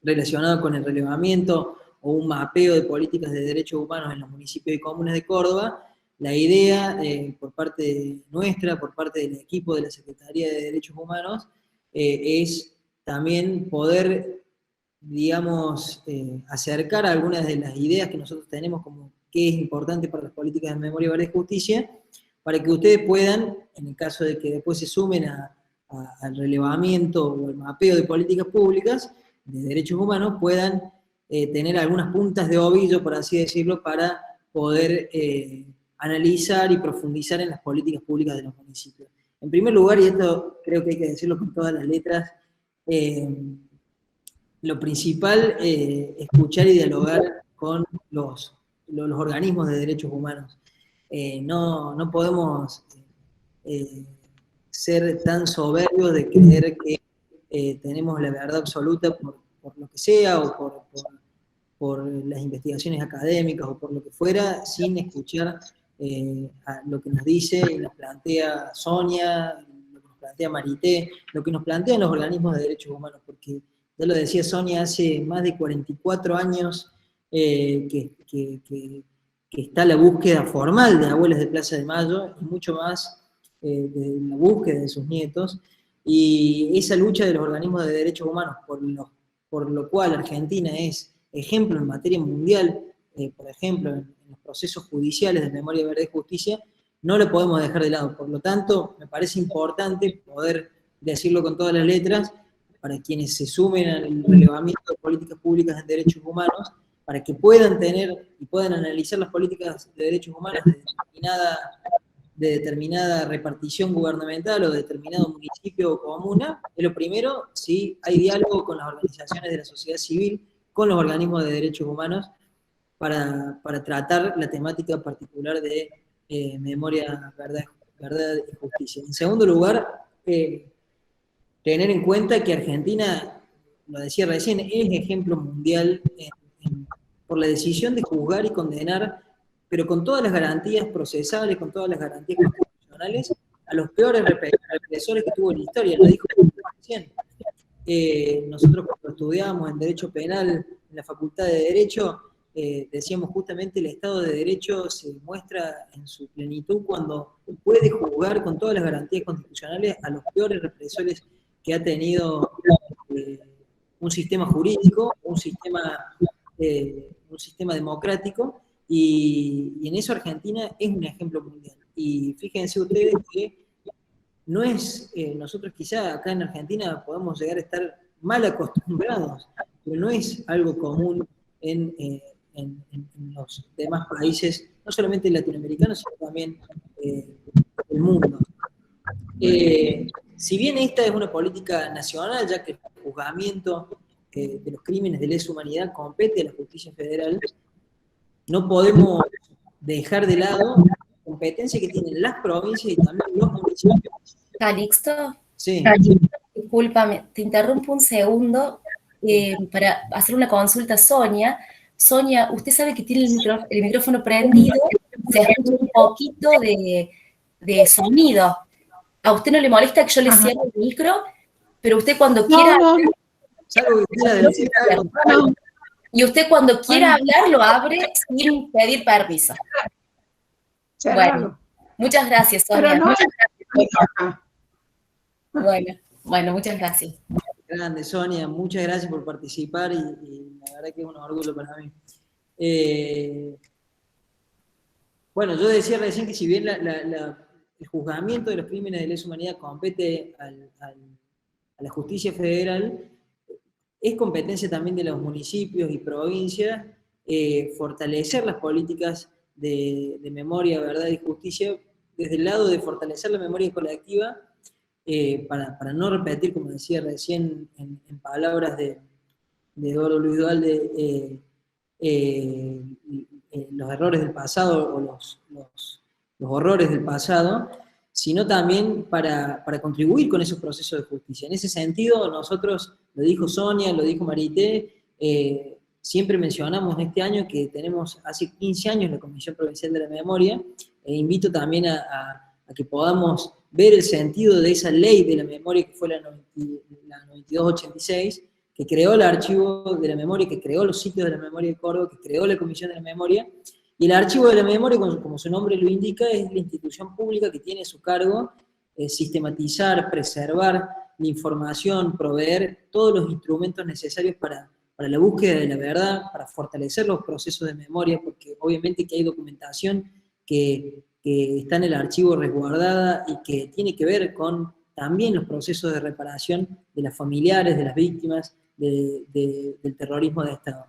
relacionado con el relevamiento o un mapeo de políticas de derechos humanos en los municipios y comunas de Córdoba, la idea por parte nuestra, por parte del equipo de la Secretaría de Derechos Humanos, es también poder, digamos, acercar algunas de las ideas que nosotros tenemos como que es importante para las políticas de memoria, verdad y justicia, para que ustedes puedan, en el caso de que después se sumen al relevamiento o al mapeo de políticas públicas de derechos humanos, puedan tener algunas puntas de ovillo, por así decirlo, para poder analizar y profundizar en las políticas públicas de los municipios. En primer lugar, y esto creo que hay que decirlo con todas las letras, lo principal, escuchar y dialogar con los organismos de derechos humanos. No podemos ser tan soberbios de creer que tenemos la verdad absoluta por lo que sea, o por las investigaciones académicas, o por lo que fuera, sin escuchar a lo que nos dice y nos plantea Sonia, lo que nos plantea Marité, lo que nos plantean los organismos de derechos humanos, porque ya lo decía Sonia, hace más de 44 años que está la búsqueda formal de abuelas de Plaza de Mayo, y mucho más de la búsqueda de sus nietos, y esa lucha de los organismos de derechos humanos, por lo cual Argentina es ejemplo en materia mundial, por ejemplo, en los procesos judiciales de memoria, verdad y justicia, no lo podemos dejar de lado. Por lo tanto, me parece importante poder decirlo con todas las letras, para quienes se sumen al relevamiento de políticas públicas en derechos humanos, para que puedan tener y puedan analizar las políticas de derechos humanos de determinada repartición gubernamental o de determinado municipio o comuna. Es lo primero, si hay diálogo con las organizaciones de la sociedad civil, con los organismos de derechos humanos, para tratar la temática particular de memoria, verdad y justicia. En segundo lugar, tener en cuenta que Argentina, lo decía recién, es ejemplo mundial por la decisión de juzgar y condenar, pero con todas las garantías procesales, con todas las garantías constitucionales, a los peores represores que tuvo la historia, lo dijo recién. Nosotros cuando estudiábamos en Derecho Penal en la Facultad de Derecho, decíamos justamente el Estado de Derecho se muestra en su plenitud cuando puede juzgar con todas las garantías constitucionales a los peores represores que ha tenido un sistema jurídico, un sistema democrático, y en eso Argentina es un ejemplo mundial. Y fíjense ustedes que no es, nosotros quizá acá en Argentina podemos llegar a estar mal acostumbrados, pero no es algo común en los demás países, no solamente latinoamericanos, sino también del mundo. Si bien esta es una política nacional, ya que el juzgamiento de los crímenes de lesa humanidad compete a la justicia federal, no podemos dejar de lado la competencia que tienen las provincias y también los municipios. Calixto, Sí. Discúlpame, te interrumpo un segundo para hacer una consulta a Sonia. Sonia, usted sabe que tiene el micrófono prendido, se escucha un poquito de sonido. ¿A usted no le molesta que yo le cierre el micro? Pero usted cuando quiera... Salvo que quiera decir algo. Y usted cuando quiera hablar lo abre sin pedir permiso. Bueno, muchas gracias, Sonia. Pero no, bueno, muchas gracias. Grande, Sonia, muchas gracias por participar y la verdad que es un orgullo para mí. Bueno, yo decía recién que si bien el juzgamiento de los crímenes de lesa humanidad compete a la justicia federal, es competencia también de los municipios y provincias fortalecer las políticas de memoria, verdad y justicia desde el lado de fortalecer la memoria colectiva para no repetir, como decía recién en palabras de Eduardo Luis Duhalde, los errores del pasado o los horrores del pasado, sino también para contribuir con esos procesos de justicia. En ese sentido, nosotros, lo dijo Sonia, lo dijo Marité, siempre mencionamos en este año que tenemos hace 15 años la Comisión Provincial de la Memoria, e invito también a que podamos ver el sentido de esa ley de la memoria que fue la 9286, que creó el Archivo de la Memoria, que creó los sitios de la memoria de Córdoba, que creó la Comisión de la Memoria, y el Archivo de la Memoria, como su nombre lo indica, es la institución pública que tiene a su cargo sistematizar, preservar la información, proveer todos los instrumentos necesarios para la búsqueda de la verdad, para fortalecer los procesos de memoria, porque obviamente que hay documentación que está en el archivo resguardada y que tiene que ver con también los procesos de reparación de las familiares, de las víctimas del terrorismo de Estado.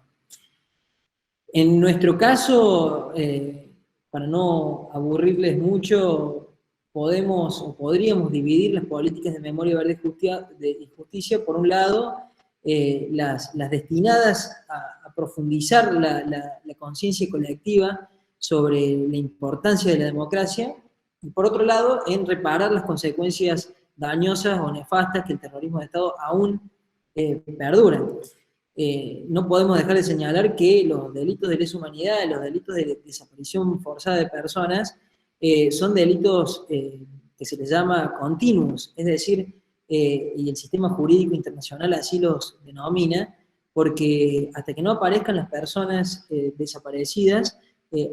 En nuestro caso, para no aburrirles mucho, podríamos dividir las políticas de memoria, verdad y justicia, por un lado, las destinadas a profundizar la conciencia colectiva sobre la importancia de la democracia, y por otro lado, en reparar las consecuencias dañosas o nefastas que el terrorismo de Estado aún perdura. No podemos dejar de señalar que los delitos de lesa humanidad, los delitos de desaparición forzada de personas, son delitos que se les llama continuos, es decir, y el sistema jurídico internacional así los denomina, porque hasta que no aparezcan las personas desaparecidas,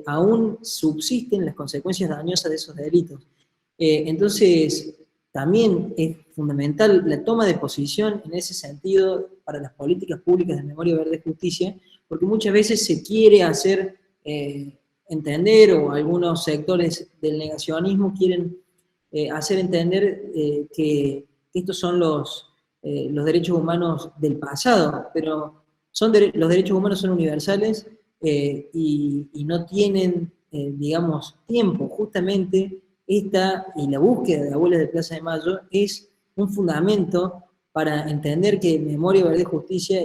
aún subsisten las consecuencias dañosas de esos delitos. Entonces, también es fundamental la toma de posición en ese sentido para las políticas públicas de memoria, verdad y justicia, porque muchas veces se quiere hacer entender, o algunos sectores del negacionismo quieren hacer entender que estos son los derechos humanos del pasado, pero los derechos humanos son universales y no tienen, digamos, tiempo. Justamente esta y la búsqueda de Abuelas de Plaza de Mayo es un fundamento para entender que memoria, verdad y justicia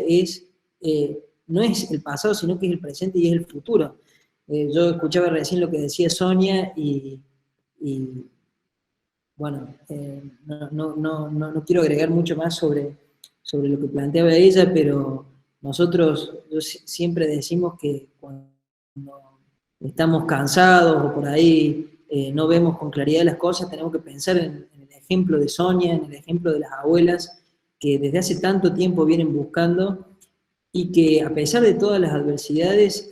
no es el pasado, sino que es el presente y es el futuro. Yo escuchaba recién lo que decía Sonia y bueno, no quiero agregar mucho más sobre lo que planteaba ella, pero nosotros siempre decimos que cuando estamos cansados o por ahí no vemos con claridad las cosas, tenemos que pensar en el ejemplo de Sonia, en el ejemplo de las abuelas que desde hace tanto tiempo vienen buscando y que a pesar de todas las adversidades,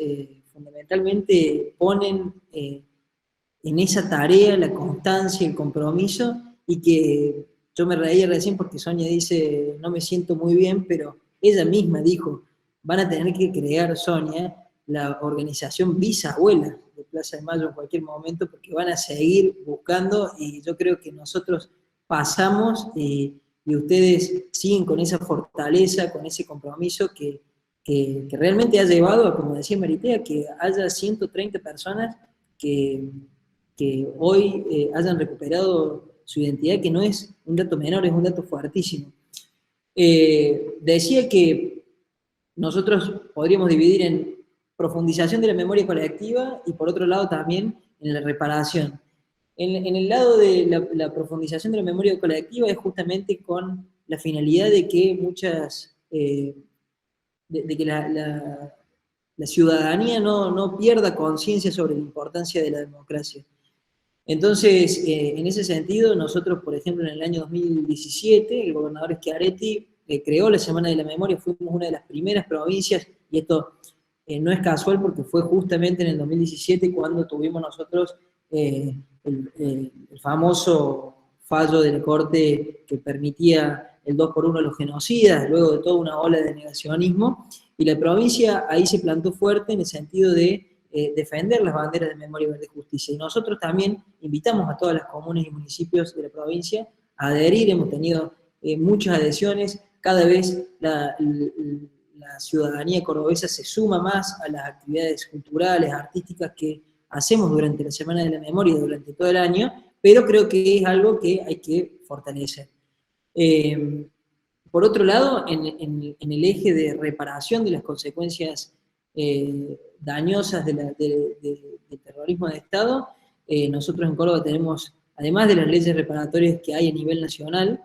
fundamentalmente ponen en esa tarea la constancia, el compromiso, y que yo me reía recién porque Sonia dice, no me siento muy bien, pero ella misma dijo, van a tener que crear, Sonia, la organización Bisabuela de Plaza de Mayo en cualquier momento, porque van a seguir buscando, y yo creo que nosotros pasamos y ustedes siguen con esa fortaleza, con ese compromiso que realmente ha llevado, como decía Maritea, que haya 130 personas que hoy hayan recuperado su identidad, que no es un dato menor, es un dato fuertísimo. Decía que nosotros podríamos dividir en profundización de la memoria colectiva y por otro lado también en la reparación. En el lado de la profundización de la memoria colectiva es justamente con la finalidad de que que la ciudadanía no pierda conciencia sobre la importancia de la democracia. Entonces, en ese sentido, nosotros, por ejemplo, en el año 2017, el gobernador Schiaretti creó la Semana de la Memoria, fuimos una de las primeras provincias y esto no es casual porque fue justamente en el 2017 cuando tuvimos nosotros el famoso fallo de la Corte que permitía el 2x1 a los genocidas, luego de toda una ola de negacionismo, y la provincia ahí se plantó fuerte en el sentido de defender las banderas de memoria, verdad y justicia. Y nosotros también invitamos a todas las comunas y municipios de la provincia a adherir, hemos tenido muchas adhesiones, cada vez la ciudadanía cordobesa se suma más a las actividades culturales, artísticas que hacemos durante la Semana de la Memoria, durante todo el año, pero creo que es algo que hay que fortalecer. Por otro lado, en el eje de reparación de las consecuencias dañosas del terrorismo de Estado, nosotros en Córdoba tenemos, además de las leyes reparatorias que hay a nivel nacional,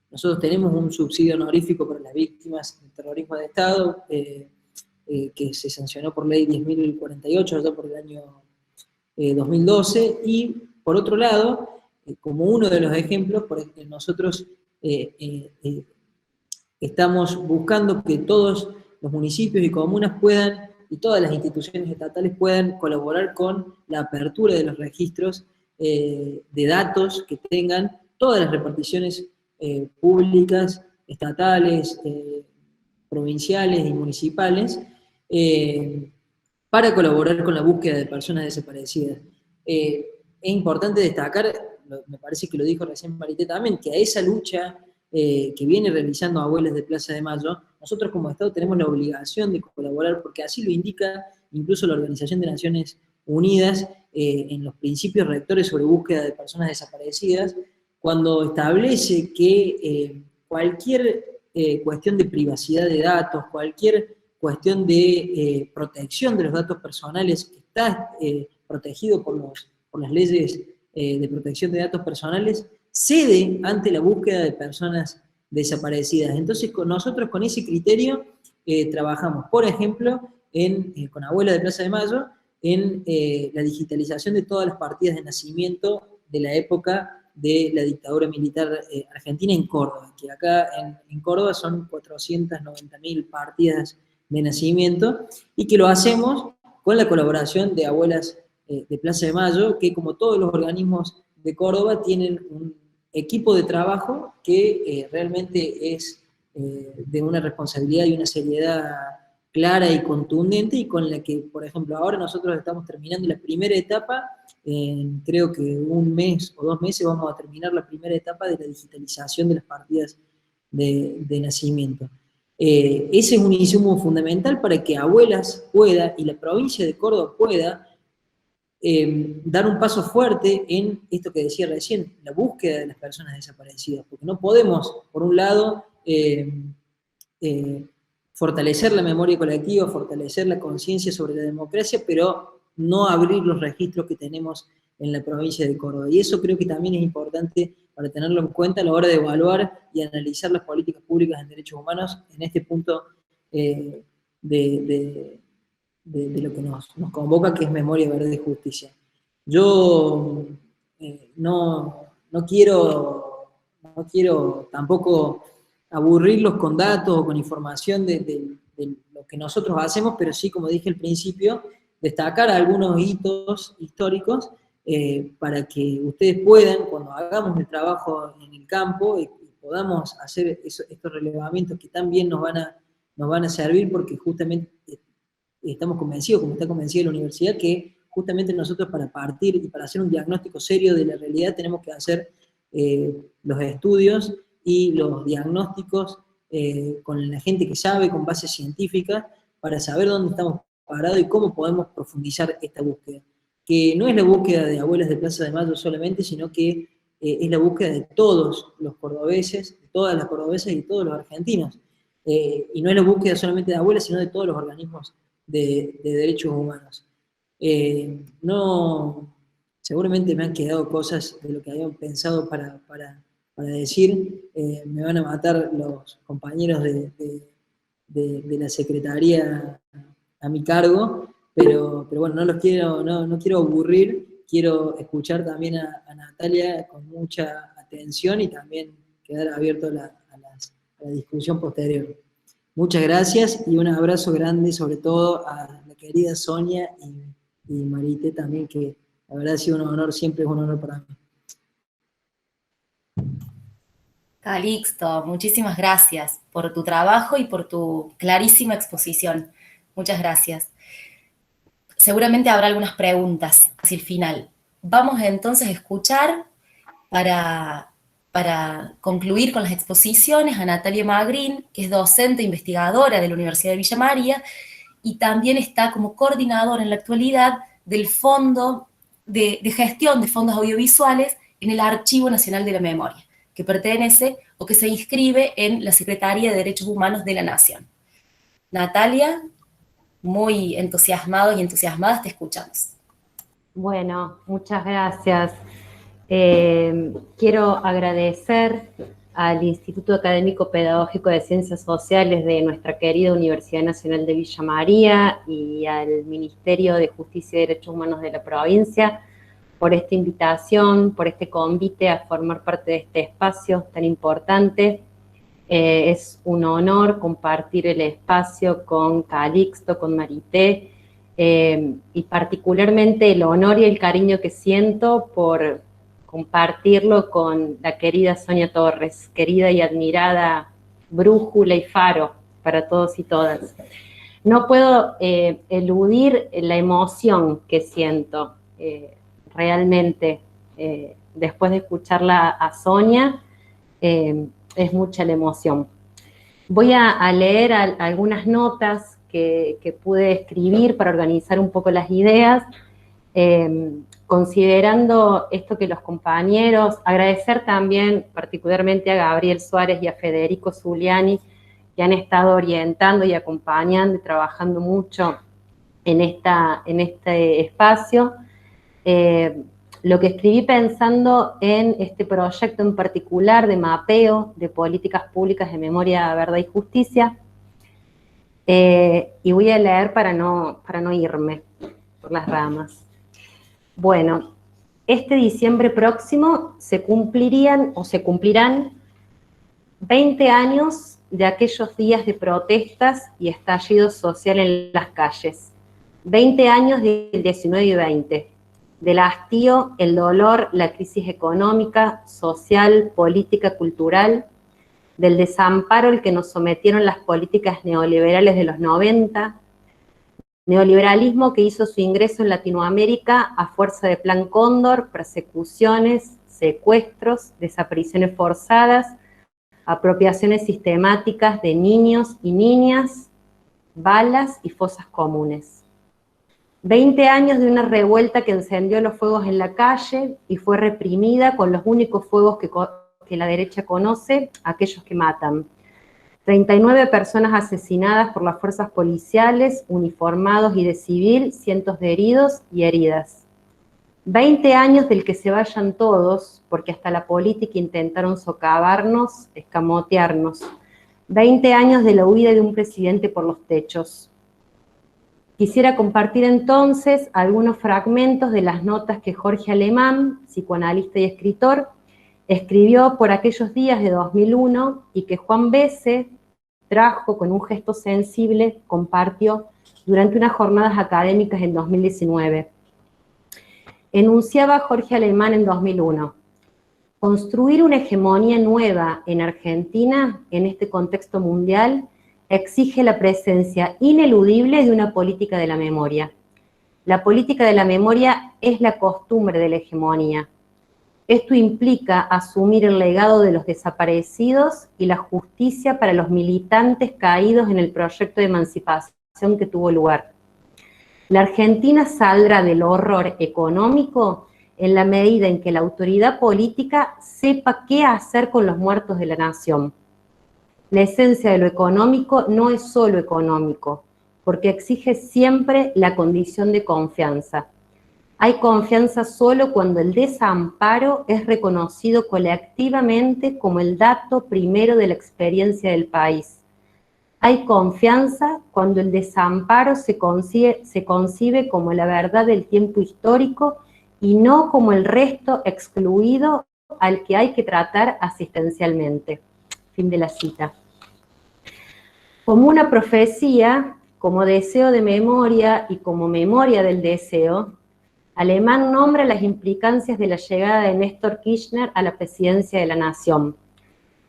nosotros tenemos un subsidio honorífico para las víctimas del terrorismo de Estado, que se sancionó por ley 10.048, allá por el año 2012, y por otro lado, como uno de los ejemplos, porque nosotros estamos buscando que todos los municipios y comunas puedan, y todas las instituciones estatales puedan colaborar con la apertura de los registros de datos que tengan todas las reparticiones públicas, estatales, provinciales y municipales, para colaborar con la búsqueda de personas desaparecidas. Es importante destacar, me parece que lo dijo recién Marité también, que a esa lucha que viene realizando Abuelas de Plaza de Mayo, nosotros como Estado tenemos la obligación de colaborar, porque así lo indica incluso la Organización de Naciones Unidas en los principios rectores sobre búsqueda de personas desaparecidas, cuando establece que cualquier cuestión de privacidad de datos, cualquier cuestión de protección de los datos personales que está protegido por las leyes de protección de datos personales, cede ante la búsqueda de personas desaparecidas. Entonces, nosotros con ese criterio trabajamos, por ejemplo, con Abuela de Plaza de Mayo, en la digitalización de todas las partidas de nacimiento de la época de la dictadura militar argentina en Córdoba, que acá en Córdoba son 490.000 partidas de nacimiento, y que lo hacemos con la colaboración de Abuelas de Plaza de Mayo, que como todos los organismos de Córdoba tienen un equipo de trabajo que realmente es de una responsabilidad y una seriedad clara y contundente, y con la que, por ejemplo, ahora nosotros estamos terminando la primera etapa, creo que un mes o 2 meses vamos a terminar la primera etapa de la digitalización de las partidas de nacimiento. Ese es un insumo fundamental para que Abuelas pueda, y la provincia de Córdoba pueda, dar un paso fuerte en esto que decía recién, la búsqueda de las personas desaparecidas, porque no podemos, por un lado, fortalecer la memoria colectiva, fortalecer la conciencia sobre la democracia, pero no abrir los registros que tenemos en la provincia de Córdoba. Y eso creo que también es importante para tenerlo en cuenta a la hora de evaluar y analizar las políticas públicas en derechos humanos en este punto de lo que nos convoca, que es memoria, verdad y justicia. Yo no quiero tampoco aburrirlos con datos o con información de lo que nosotros hacemos, pero sí, como dije al principio, destacar algunos hitos históricos para que ustedes puedan, cuando hagamos el trabajo en el campo, podamos hacer estos relevamientos que también nos van a servir, porque justamente estamos convencidos, como está convencida la universidad, que justamente nosotros para partir y para hacer un diagnóstico serio de la realidad tenemos que hacer los estudios y los diagnósticos con la gente que sabe, con base científica, para saber dónde estamos parados y cómo podemos profundizar esta búsqueda. Que no es la búsqueda de Abuelas de Plaza de Mayo solamente, sino que es la búsqueda de todos los cordobeses, de todas las cordobesas y de todos los argentinos. Y no es la búsqueda solamente de Abuelas, sino de todos los organismos de derechos humanos. Seguramente me han quedado cosas de lo que habían pensado para decir, me van a matar los compañeros de la secretaría a mi cargo, pero bueno, no quiero aburrir, quiero escuchar también a Natalia con mucha atención y también quedar abierto a la discusión posterior. Muchas gracias y un abrazo grande, sobre todo a la querida Sonia y Marité también, que la verdad ha sido un honor, siempre es un honor para mí. Calixto, muchísimas gracias por tu trabajo y por tu clarísima exposición. Muchas gracias. Seguramente habrá algunas preguntas hacia el final. Vamos entonces a escuchar para concluir con las exposiciones a Natalia Magrín, que es docente e investigadora de la Universidad de Villa María y también está como coordinadora en la actualidad del Fondo de Gestión de Fondos Audiovisuales en el Archivo Nacional de la Memoria, que pertenece o que se inscribe en la Secretaría de Derechos Humanos de la Nación. Natalia, muy entusiasmados y entusiasmadas, te escuchamos. Bueno, muchas gracias. Quiero agradecer al Instituto Académico Pedagógico de Ciencias Sociales de nuestra querida Universidad Nacional de Villa María y al Ministerio de Justicia y Derechos Humanos de la provincia por esta invitación, por este convite a formar parte de este espacio tan importante. Es un honor compartir el espacio con Calixto, con Marité, y particularmente el honor y el cariño que siento por compartirlo con la querida Sonia Torres, querida y admirada brújula y faro para todos y todas. No puedo eludir la emoción que siento realmente después de escucharla a Sonia. Es mucha la emoción. Voy a leer algunas notas que pude escribir para organizar un poco las ideas, considerando esto que los compañeros, agradecer también particularmente a Gabriel Suárez y a Federico Zuliani, que han estado orientando y acompañando y trabajando mucho en este espacio. Lo que escribí pensando en este proyecto en particular de mapeo de políticas públicas de memoria, verdad y justicia, y voy a leer para no irme por las ramas. Bueno, este diciembre próximo se cumplirán 20 años de aquellos días de protestas y estallido social en las calles. 20 años del 19 y 20. Del hastío, el dolor, la crisis económica, social, política, cultural, del desamparo al que nos sometieron las políticas neoliberales de los 90, neoliberalismo que hizo su ingreso en Latinoamérica a fuerza de Plan Cóndor, persecuciones, secuestros, desapariciones forzadas, apropiaciones sistemáticas de niños y niñas, balas y fosas comunes. 20 años de una revuelta que encendió los fuegos en la calle y fue reprimida con los únicos fuegos que la derecha conoce, aquellos que matan. 39 personas asesinadas por las fuerzas policiales, uniformados y de civil, cientos de heridos y heridas. 20 años del que se vayan todos, porque hasta la política intentaron socavarnos, escamotearnos. 20 años de la huida de un presidente por los techos. Quisiera compartir entonces algunos fragmentos de las notas que Jorge Alemán, psicoanalista y escritor, escribió por aquellos días de 2001 y que Juan Besse trajo con un gesto sensible, compartió durante unas jornadas académicas en 2019. Enunciaba Jorge Alemán en 2001, construir una hegemonía nueva en Argentina, en este contexto mundial, exige la presencia ineludible de una política de la memoria. La política de la memoria es la costumbre de la hegemonía. Esto implica asumir el legado de los desaparecidos y la justicia para los militantes caídos en el proyecto de emancipación que tuvo lugar. La Argentina saldrá del horror económico en la medida en que la autoridad política sepa qué hacer con los muertos de la nación. La esencia de lo económico no es solo económico, porque exige siempre la condición de confianza. Hay confianza solo cuando el desamparo es reconocido colectivamente como el dato primero de la experiencia del país. Hay confianza cuando el desamparo se concibe como la verdad del tiempo histórico y no como el resto excluido al que hay que tratar asistencialmente. Fin de la cita. Como una profecía, como deseo de memoria y como memoria del deseo, Alemán nombra las implicancias de la llegada de Néstor Kirchner a la presidencia de la Nación.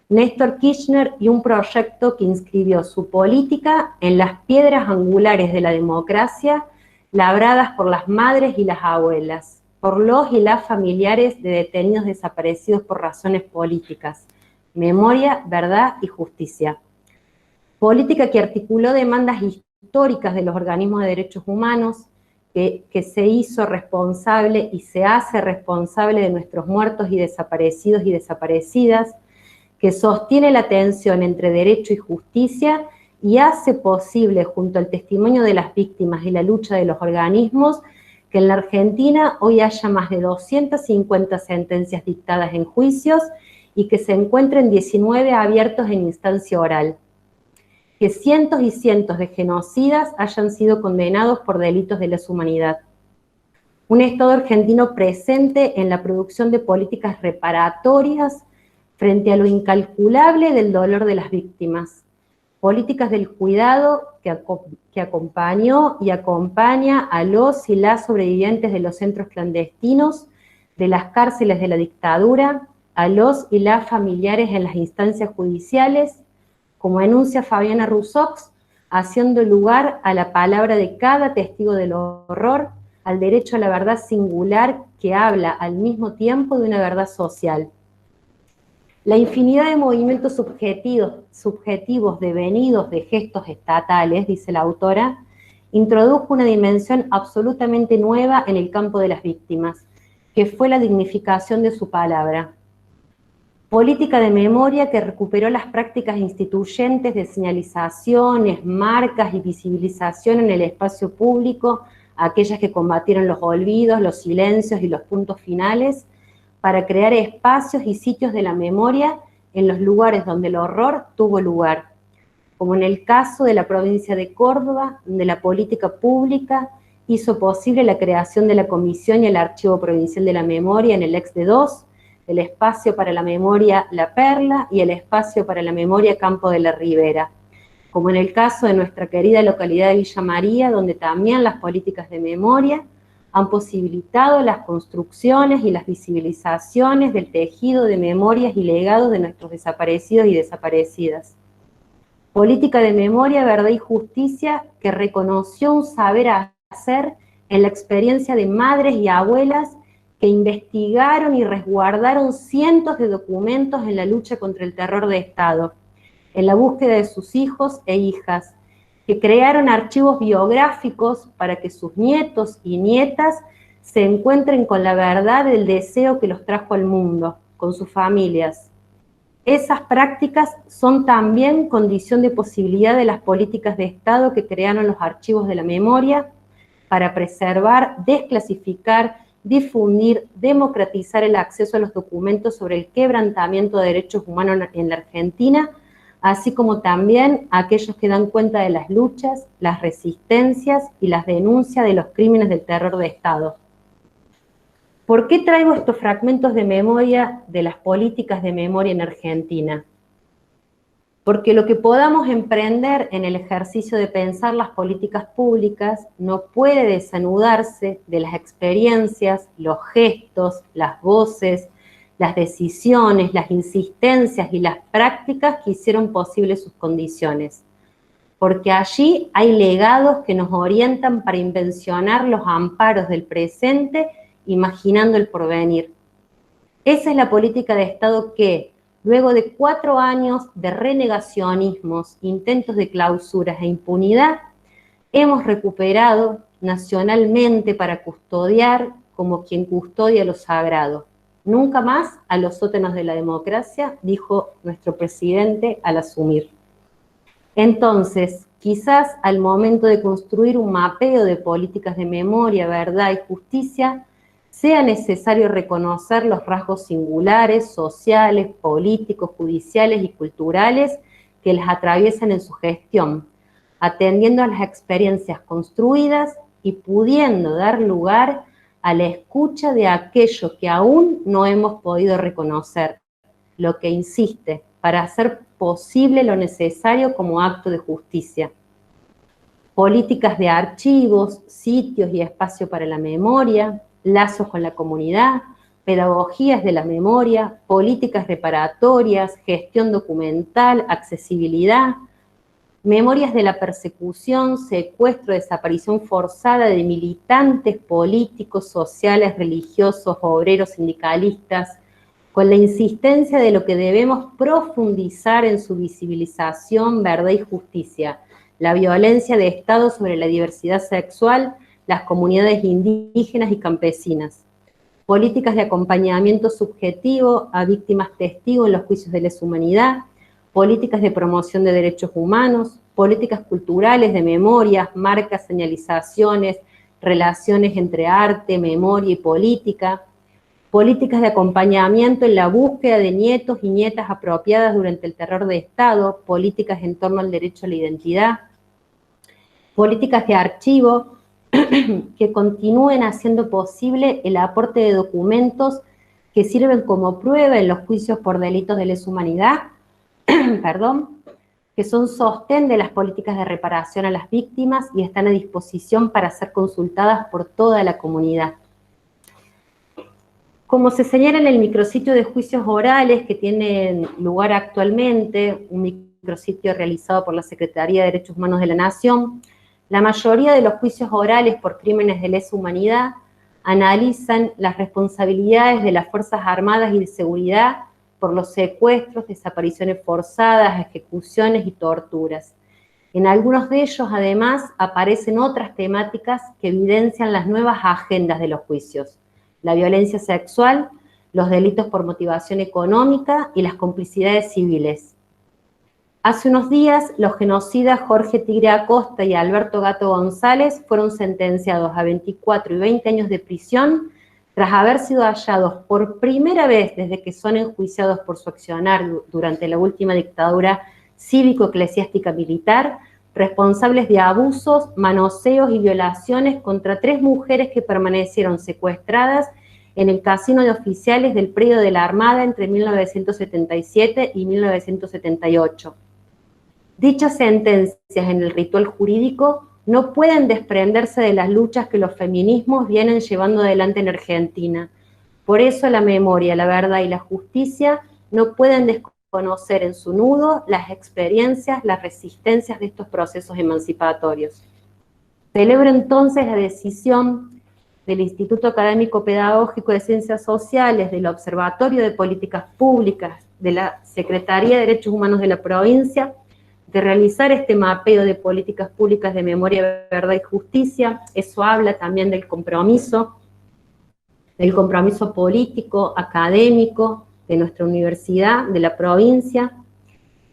Néstor Kirchner y un proyecto que inscribió su política en las piedras angulares de la democracia, labradas por las madres y las abuelas, por los y las familiares de detenidos desaparecidos por razones políticas, memoria, verdad y justicia. Política que articuló demandas históricas de los organismos de derechos humanos, que se hizo responsable y se hace responsable de nuestros muertos y desaparecidas, que sostiene la tensión entre derecho y justicia y hace posible, junto al testimonio de las víctimas y la lucha de los organismos, que en la Argentina hoy haya más de 250 sentencias dictadas en juicios y que se encuentren 19 abiertos en instancia oral. Que cientos y cientos de genocidas hayan sido condenados por delitos de lesa humanidad. Un Estado argentino presente en la producción de políticas reparatorias frente a lo incalculable del dolor de las víctimas. Políticas del cuidado que acompañó y acompaña a los y las sobrevivientes de los centros clandestinos, de las cárceles de la dictadura, a los y las familiares en las instancias judiciales, como enuncia Fabiana Rousseaux, haciendo lugar a la palabra de cada testigo del horror, al derecho a la verdad singular que habla al mismo tiempo de una verdad social. La infinidad de movimientos subjetivos devenidos de gestos estatales, dice la autora, introdujo una dimensión absolutamente nueva en el campo de las víctimas, que fue la dignificación de su palabra. Política de memoria que recuperó las prácticas instituyentes de señalizaciones, marcas y visibilización en el espacio público, aquellas que combatieron los olvidos, los silencios y los puntos finales, para crear espacios y sitios de la memoria en los lugares donde el horror tuvo lugar, como en el caso de la provincia de Córdoba, donde la política pública hizo posible la creación de la Comisión y el Archivo Provincial de la Memoria en el ex-D2, el Espacio para la Memoria La Perla y el Espacio para la Memoria Campo de la Ribera, como en el caso de nuestra querida localidad de Villa María, donde también las políticas de memoria han posibilitado las construcciones y las visibilizaciones del tejido de memorias y legados de nuestros desaparecidos y desaparecidas. Política de memoria, verdad y justicia que reconoció un saber hacer en la experiencia de madres y abuelas que investigaron y resguardaron cientos de documentos en la lucha contra el terror de Estado, en la búsqueda de sus hijos e hijas, que crearon archivos biográficos para que sus nietos y nietas se encuentren con la verdad del deseo que los trajo al mundo, con sus familias. Esas prácticas son también condición de posibilidad de las políticas de Estado que crearon los archivos de la memoria para preservar, desclasificar, difundir, democratizar el acceso a los documentos sobre el quebrantamiento de derechos humanos en la Argentina, así como también a aquellos que dan cuenta de las luchas, las resistencias y las denuncias de los crímenes del terror de Estado. ¿Por qué traigo estos fragmentos de memoria de las políticas de memoria en Argentina? Porque lo que podamos emprender en el ejercicio de pensar las políticas públicas no puede desanudarse de las experiencias, los gestos, las voces, las decisiones, las insistencias y las prácticas que hicieron posibles sus condiciones. Porque allí hay legados que nos orientan para invencionar los amparos del presente, imaginando el porvenir. Esa es la política de Estado que, luego de 4 años de renegacionismos, intentos de clausuras e impunidad, hemos recuperado nacionalmente para custodiar como quien custodia lo sagrado. Nunca más a los sótanos de la democracia, dijo nuestro presidente al asumir. Entonces, quizás al momento de construir un mapeo de políticas de memoria, verdad y justicia, sea necesario reconocer los rasgos singulares, sociales, políticos, judiciales y culturales que las atraviesan en su gestión, atendiendo a las experiencias construidas y pudiendo dar lugar a la escucha de aquello que aún no hemos podido reconocer, lo que insiste, para hacer posible lo necesario como acto de justicia. Políticas de archivos, sitios y espacio para la memoria, lazos con la comunidad, pedagogías de la memoria, políticas reparatorias, gestión documental, accesibilidad, memorias de la persecución, secuestro, desaparición forzada de militantes políticos, sociales, religiosos, obreros, sindicalistas, con la insistencia de lo que debemos profundizar en su visibilización, verdad y justicia, la violencia de Estado sobre la diversidad sexual, las comunidades indígenas y campesinas, políticas de acompañamiento subjetivo a víctimas testigos en los juicios de lesa humanidad, políticas de promoción de derechos humanos, políticas culturales de memorias, marcas, señalizaciones, relaciones entre arte, memoria y política, políticas de acompañamiento en la búsqueda de nietos y nietas apropiadas durante el terror de Estado, políticas en torno al derecho a la identidad, políticas de archivo que continúen haciendo posible el aporte de documentos que sirven como prueba en los juicios por delitos de lesa humanidad, perdón, que son sostén de las políticas de reparación a las víctimas y están a disposición para ser consultadas por toda la comunidad. Como se señala en el micrositio de juicios orales que tienen lugar actualmente, un micrositio realizado por la Secretaría de Derechos Humanos de la Nación, la mayoría de los juicios orales por crímenes de lesa humanidad analizan las responsabilidades de las Fuerzas Armadas y de Seguridad por los secuestros, desapariciones forzadas, ejecuciones y torturas. En algunos de ellos, además, aparecen otras temáticas que evidencian las nuevas agendas de los juicios: la violencia sexual, los delitos por motivación económica y las complicidades civiles. Hace unos días, los genocidas Jorge Tigre Acosta y Alberto Gato González fueron sentenciados a 24 y 20 años de prisión tras haber sido hallados por primera vez desde que son enjuiciados por su accionar durante la última dictadura cívico-eclesiástica militar, responsables de abusos, manoseos y violaciones contra 3 mujeres que permanecieron secuestradas en el casino de oficiales del predio de la Armada entre 1977 y 1978. Dichas sentencias en el ritual jurídico no pueden desprenderse de las luchas que los feminismos vienen llevando adelante en Argentina. Por eso la memoria, la verdad y la justicia no pueden desconocer en su nudo las experiencias, las resistencias de estos procesos emancipatorios. Celebro entonces la decisión del Instituto Académico Pedagógico de Ciencias Sociales, del Observatorio de Políticas Públicas, de la Secretaría de Derechos Humanos de la provincia, de realizar este mapeo de políticas públicas de memoria, verdad y justicia. Eso habla también del compromiso político, académico de nuestra universidad, de la provincia,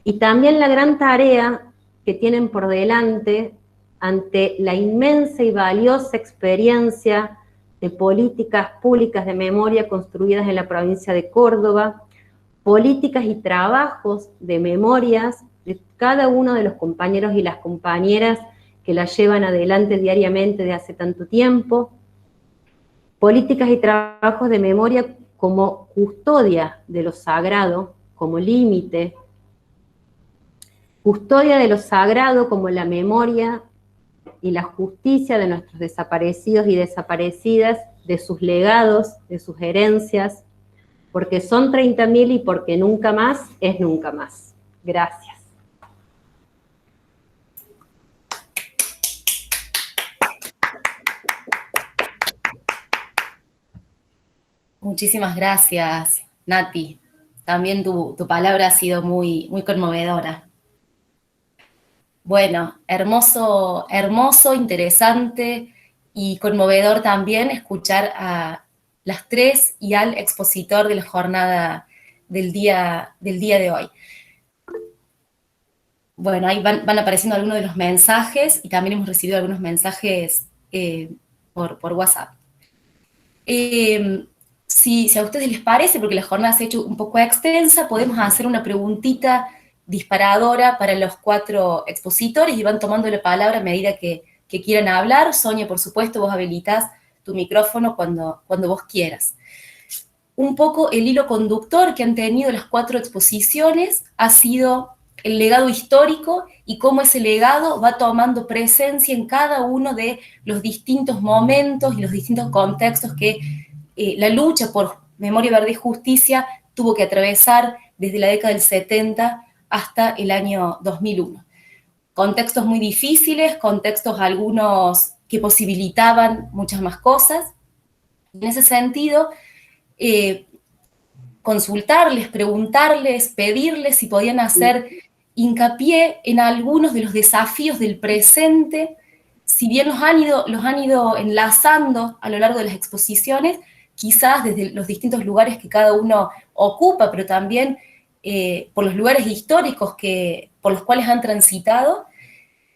y también la gran tarea que tienen por delante ante la inmensa y valiosa experiencia de políticas públicas de memoria construidas en la provincia de Córdoba, políticas y trabajos de memorias de cada uno de los compañeros y las compañeras que la llevan adelante diariamente de hace tanto tiempo, políticas y trabajos de memoria como custodia de lo sagrado, como límite, custodia de lo sagrado como la memoria y la justicia de nuestros desaparecidos y desaparecidas, de sus legados, de sus herencias, porque son 30.000 y porque nunca más es nunca más. Gracias. Muchísimas gracias, Nati. También tu palabra ha sido muy, muy conmovedora. Bueno, hermoso, interesante y conmovedor también escuchar a las 3 y al expositor de la jornada del día de hoy. Bueno, ahí van apareciendo algunos de los mensajes y también hemos recibido algunos mensajes por WhatsApp. Si a ustedes les parece, porque la jornada se ha hecho un poco extensa, podemos hacer una preguntita disparadora para los 4 expositores y van tomando la palabra a medida que quieran hablar. Sonia, por supuesto, vos habilitás tu micrófono cuando vos quieras. un poco el hilo conductor que han tenido las 4 exposiciones ha sido el legado histórico y cómo ese legado va tomando presencia en cada uno de los distintos momentos y los distintos contextos que la lucha por memoria, verdad y justicia tuvo que atravesar desde la década del 70 hasta el año 2001. Contextos muy difíciles, contextos algunos que posibilitaban muchas más cosas. En ese sentido, consultarles, preguntarles, pedirles si podían hacer hincapié en algunos de los desafíos del presente, si bien los han ido enlazando a lo largo de las exposiciones, quizás desde los distintos lugares que cada uno ocupa, pero también por los lugares históricos por los cuales han transitado,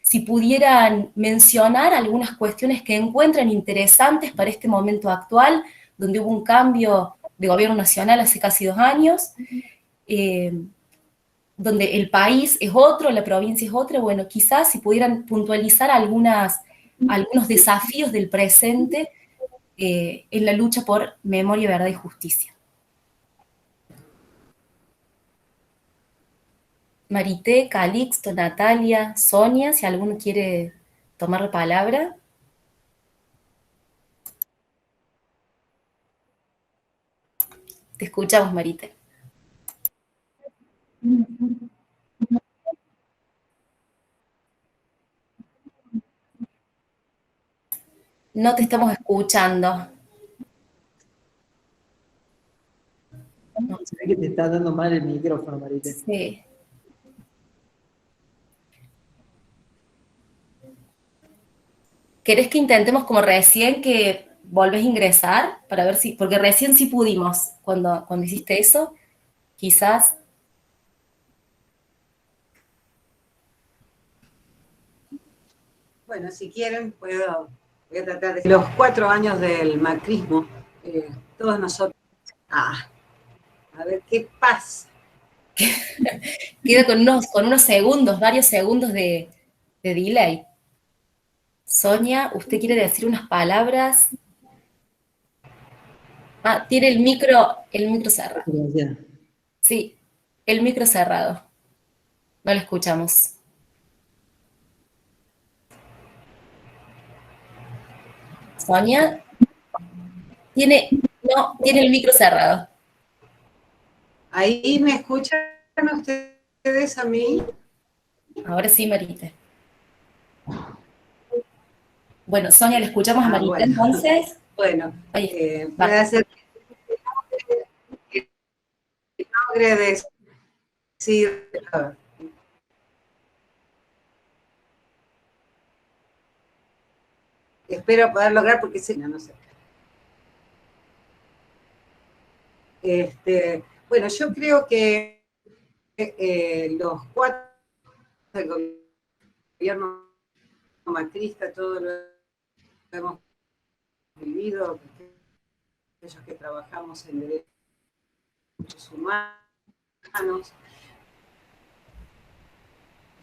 si pudieran mencionar algunas cuestiones que encuentran interesantes para este momento actual, donde hubo un cambio de gobierno nacional hace casi 2 años, donde el país es otro, la provincia es otra. Bueno, quizás si pudieran puntualizar algunos desafíos del presente en la lucha por memoria, verdad y justicia. Marité, Calixto, Natalia, Sonia, si alguno quiere tomar la palabra. Te escuchamos, Marité. No te estamos escuchando. No, se ve que te está dando mal el micrófono, Marité. Sí. ¿Querés que intentemos como recién que volvés a ingresar? Para ver si, porque recién sí pudimos cuando hiciste eso, quizás. Bueno, si quieren, voy a tratar de... Los 4 años del macrismo, todos nosotros... A ver qué pasa. Queda con unos segundos, varios segundos de delay. Sonia, ¿usted quiere decir unas palabras? Tiene el micro cerrado. Sí, el micro cerrado. No lo escuchamos. Sonia, tiene el micro cerrado. ¿Ahí me escuchan ustedes a mí? Ahora sí, Marita. Bueno, Sonia, le escuchamos a Marita, bueno. Entonces. Bueno, puede ser que logre decir... Espero poder lograr porque no sé. Bueno, yo creo que los 4 del gobierno macrista, todo lo hemos vivido, aquellos que trabajamos en derechos humanos.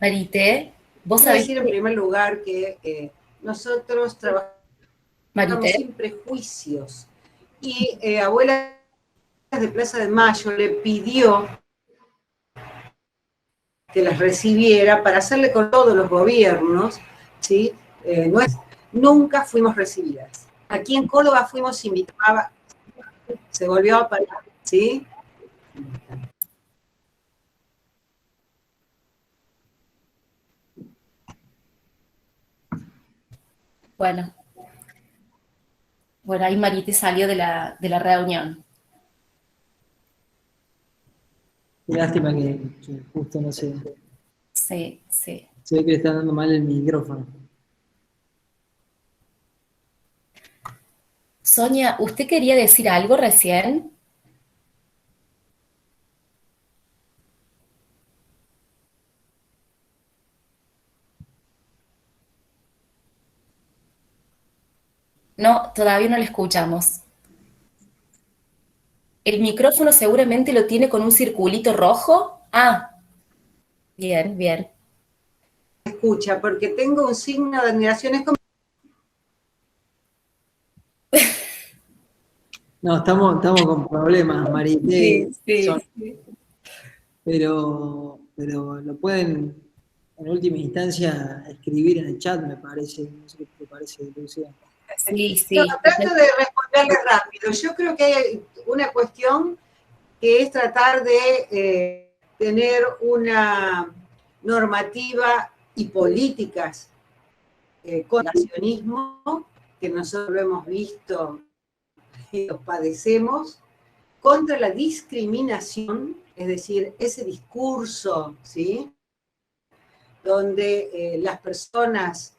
Marité, vos Quiero sabés decir en primer lugar que nosotros trabajamos sin prejuicios y Abuelas de Plaza de Mayo le pidió que las recibiera para hacerle con todos los gobiernos, ¿sí? Nunca fuimos recibidas. Aquí en Córdoba fuimos invitadas, se volvió a parar, ¿sí? Bueno, ahí Marité salió de la reunión. Qué lástima que justo no sé. Sí. Se ve que le está dando mal el micrófono. Sonia, ¿usted quería decir algo recién? No, todavía no le escuchamos. El micrófono seguramente lo tiene con un circulito rojo. Bien. Escucha, porque tengo un signo de admiración. Es como... No, estamos con problemas, Marité, Sí. pero lo pueden en última instancia escribir en el chat, me parece. No sé qué te parece, Lucía. No, trato de responderle rápido. Yo creo que hay una cuestión que es tratar de tener una normativa y políticas con el accionismo, que nosotros lo hemos visto y los padecemos, contra la discriminación, es decir, ese discurso, ¿sí?, donde las personas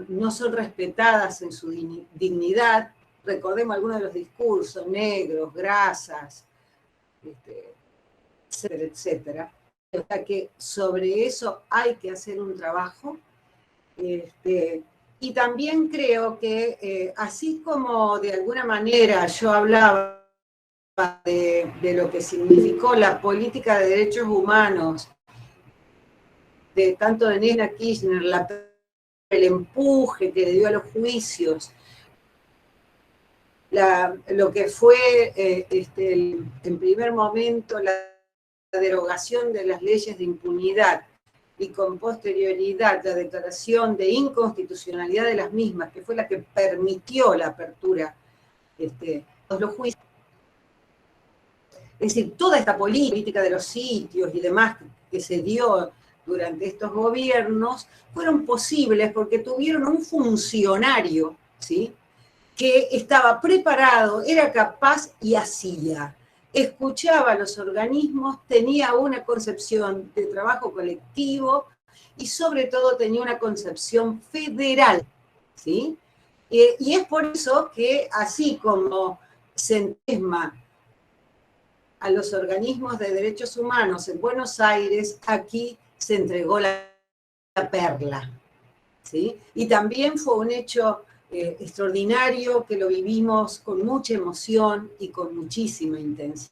no son respetadas en su dignidad. Recordemos algunos de los discursos: negros, grasas, etcétera, etcétera. O sea que sobre eso hay que hacer un trabajo. Y también creo que así como de alguna manera yo hablaba de lo que significó la política de derechos humanos, de tanto de Néstor Kirchner, el empuje que le dio a los juicios, lo que fue en primer momento la derogación de las leyes de impunidad y con posterioridad la declaración de inconstitucionalidad de las mismas, que fue la que permitió la apertura de los juicios. Es decir, toda esta política de los sitios y demás que se dio durante estos gobiernos fueron posibles porque tuvieron un funcionario, ¿sí?, que estaba preparado, era capaz y hacía. Escuchaba a los organismos, tenía una concepción de trabajo colectivo y sobre todo tenía una concepción federal, ¿sí? Y es por eso que así como se entusiasma a los organismos de derechos humanos en Buenos Aires, aquí se entregó la perla, ¿sí? Y también fue un hecho extraordinario que lo vivimos con mucha emoción y con muchísima intensidad.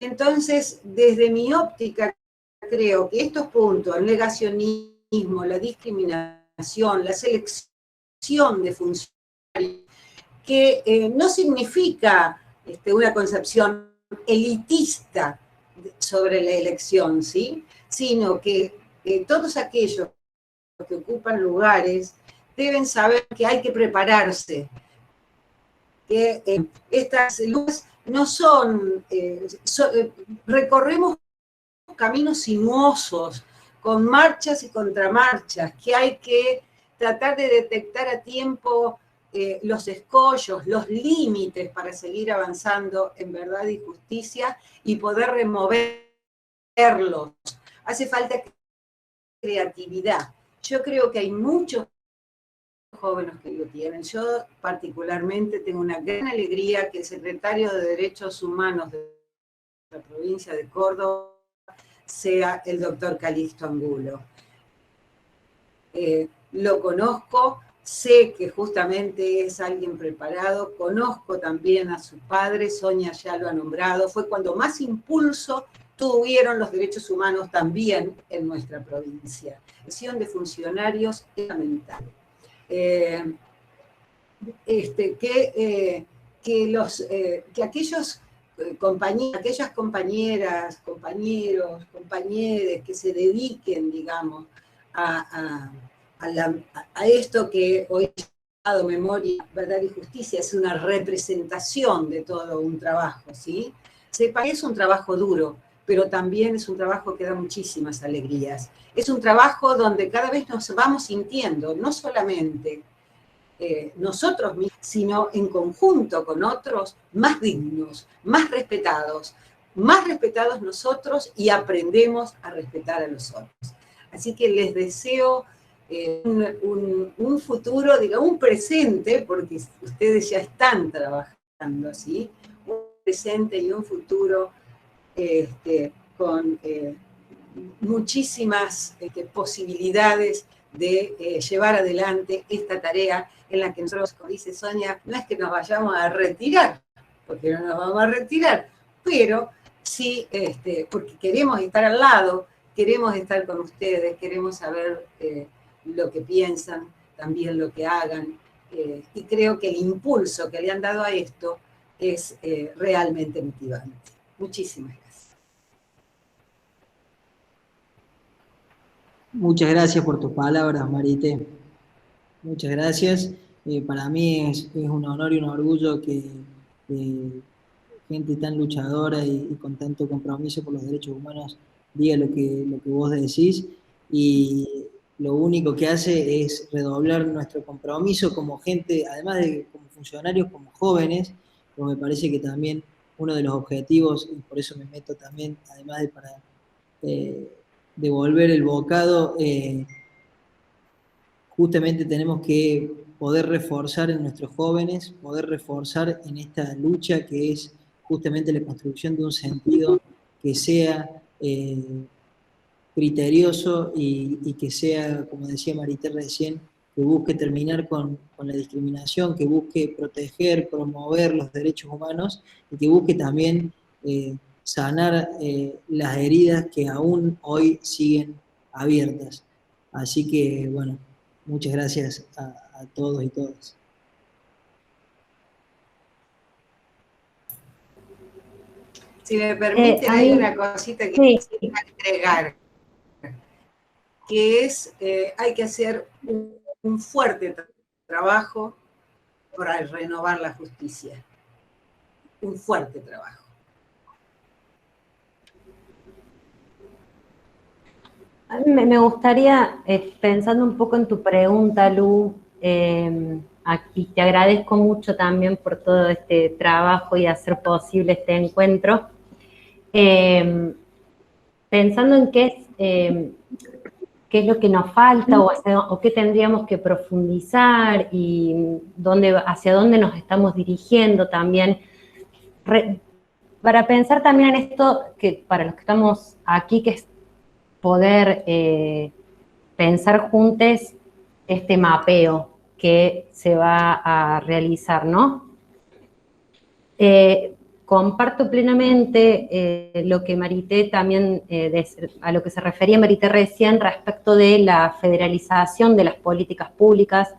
Entonces, desde mi óptica, creo que estos puntos, el negacionismo, la discriminación, la selección de funcionarios, que no significa una concepción elitista sobre la elección, ¿sí?, sino que todos aquellos que ocupan lugares deben saber que hay que prepararse, que estas luchas no son, recorremos caminos sinuosos, con marchas y contramarchas, que hay que tratar de detectar a tiempo los escollos, los límites para seguir avanzando en verdad y justicia y poder removerlos. Hace falta creatividad. Yo creo que hay muchos jóvenes que lo tienen. Yo particularmente tengo una gran alegría que el secretario de Derechos Humanos de la provincia de Córdoba sea el doctor Calixto Angulo. Lo conozco, sé que justamente es alguien preparado, conozco también a su padre, Sonia ya lo ha nombrado, fue cuando más impulso tuvieron los derechos humanos también en nuestra provincia. La elección de funcionarios es fundamental. Que aquellas compañeras, compañeros, compañeres que se dediquen, digamos, a esto que hoy he llamado Memoria, Verdad y Justicia, es una representación de todo un trabajo, ¿sí? Sepa que es un trabajo duro, pero también es un trabajo que da muchísimas alegrías. Es un trabajo donde cada vez nos vamos sintiendo, no solamente nosotros mismos, sino en conjunto con otros, más dignos, más respetados nosotros y aprendemos a respetar a los otros. Así que les deseo un futuro, digamos, un presente, porque ustedes ya están trabajando así, un presente y un futuro con muchísimas posibilidades de llevar adelante esta tarea en la que nosotros, como dice Sonia, no es que nos vayamos a retirar, porque no nos vamos a retirar, pero sí, porque queremos estar al lado, queremos estar con ustedes, queremos saber lo que piensan, también lo que hagan, y creo que el impulso que le han dado a esto es realmente motivante. Muchísimas gracias. Muchas gracias por tus palabras, Marité. Muchas gracias. Para mí es un honor y un orgullo que gente tan luchadora y con tanto compromiso por los derechos humanos diga lo que vos decís, y lo único que hace es redoblar nuestro compromiso como gente, además de como funcionarios, como jóvenes, pues me parece que también uno de los objetivos, y por eso me meto también, además de para devolver el bocado, justamente tenemos que poder reforzar en nuestros jóvenes, poder reforzar en esta lucha que es justamente la construcción de un sentido que sea criterioso y que sea, como decía Marité recién, que busque terminar con la discriminación, que busque proteger, promover los derechos humanos y que busque también sanar las heridas que aún hoy siguen abiertas. Así que, bueno, muchas gracias a todos y todas. Si me permite, hay una cosita que quisiera agregar, que es, hay que hacer un fuerte trabajo para renovar la justicia. Un fuerte trabajo. A mí me gustaría, pensando un poco en tu pregunta, Lu, y te agradezco mucho también por todo este trabajo y hacer posible este encuentro, pensando en qué es lo que nos falta o qué tendríamos que profundizar y hacia dónde nos estamos dirigiendo también, para pensar también en esto, que para los que estamos aquí, que es poder pensar juntos este mapeo que se va a realizar, ¿no? Comparto plenamente lo que Marité también, a lo que se refería Marité recién respecto de la federalización de las políticas públicas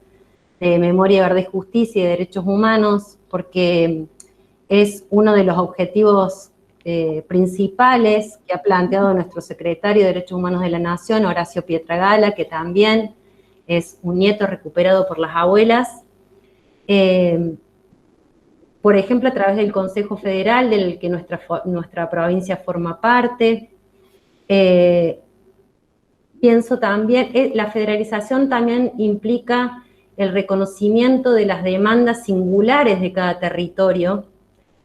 de memoria, verdad y justicia y de derechos humanos, porque es uno de los objetivos principales que ha planteado nuestro secretario de Derechos Humanos de la Nación, Horacio Pietragala, que también es un nieto recuperado por las abuelas. Por ejemplo, a través del Consejo Federal, del que nuestra provincia forma parte. Pienso también, la federalización también implica el reconocimiento de las demandas singulares de cada territorio,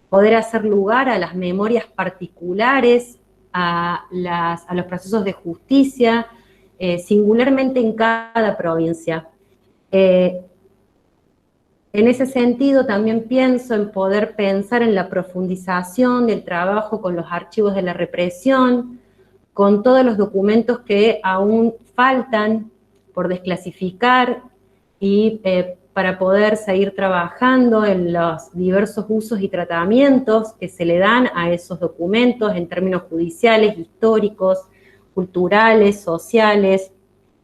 poder hacer lugar a las memorias particulares, a los procesos de justicia, singularmente en cada provincia. En ese sentido, también pienso en poder pensar en la profundización del trabajo con los archivos de la represión, con todos los documentos que aún faltan por desclasificar y para poder seguir trabajando en los diversos usos y tratamientos que se le dan a esos documentos en términos judiciales, históricos, culturales, sociales,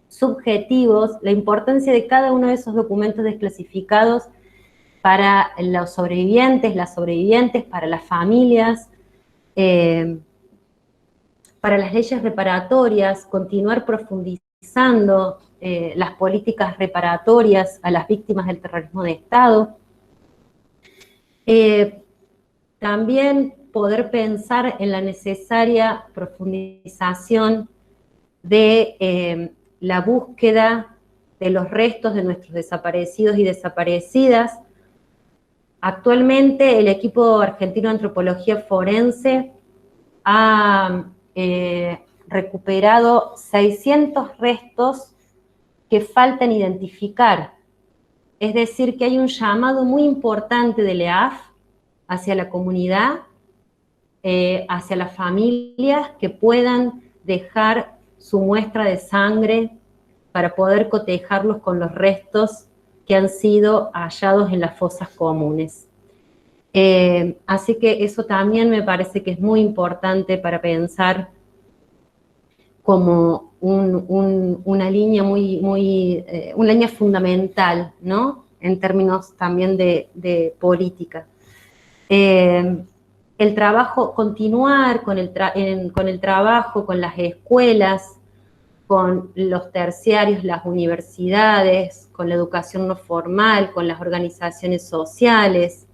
subjetivos, la importancia de cada uno de esos documentos desclasificados para los sobrevivientes, las sobrevivientes, para las familias, para las leyes reparatorias, continuar profundizando las políticas reparatorias a las víctimas del terrorismo de Estado. También poder pensar en la necesaria profundización de la búsqueda de los restos de nuestros desaparecidos y desaparecidas. Actualmente el equipo argentino de antropología forense ha recuperado 600 restos que faltan identificar. Es decir, que hay un llamado muy importante del EAF hacia la comunidad, hacia las familias que puedan dejar su muestra de sangre para poder cotejarlos con los restos que han sido hallados en las fosas comunes. Así que eso también me parece que es muy importante para pensar como una línea una línea fundamental, ¿no? en términos también de política. El trabajo, continuar con el trabajo con las escuelas, con los terciarios, las universidades, con la educación no formal, con las organizaciones sociales,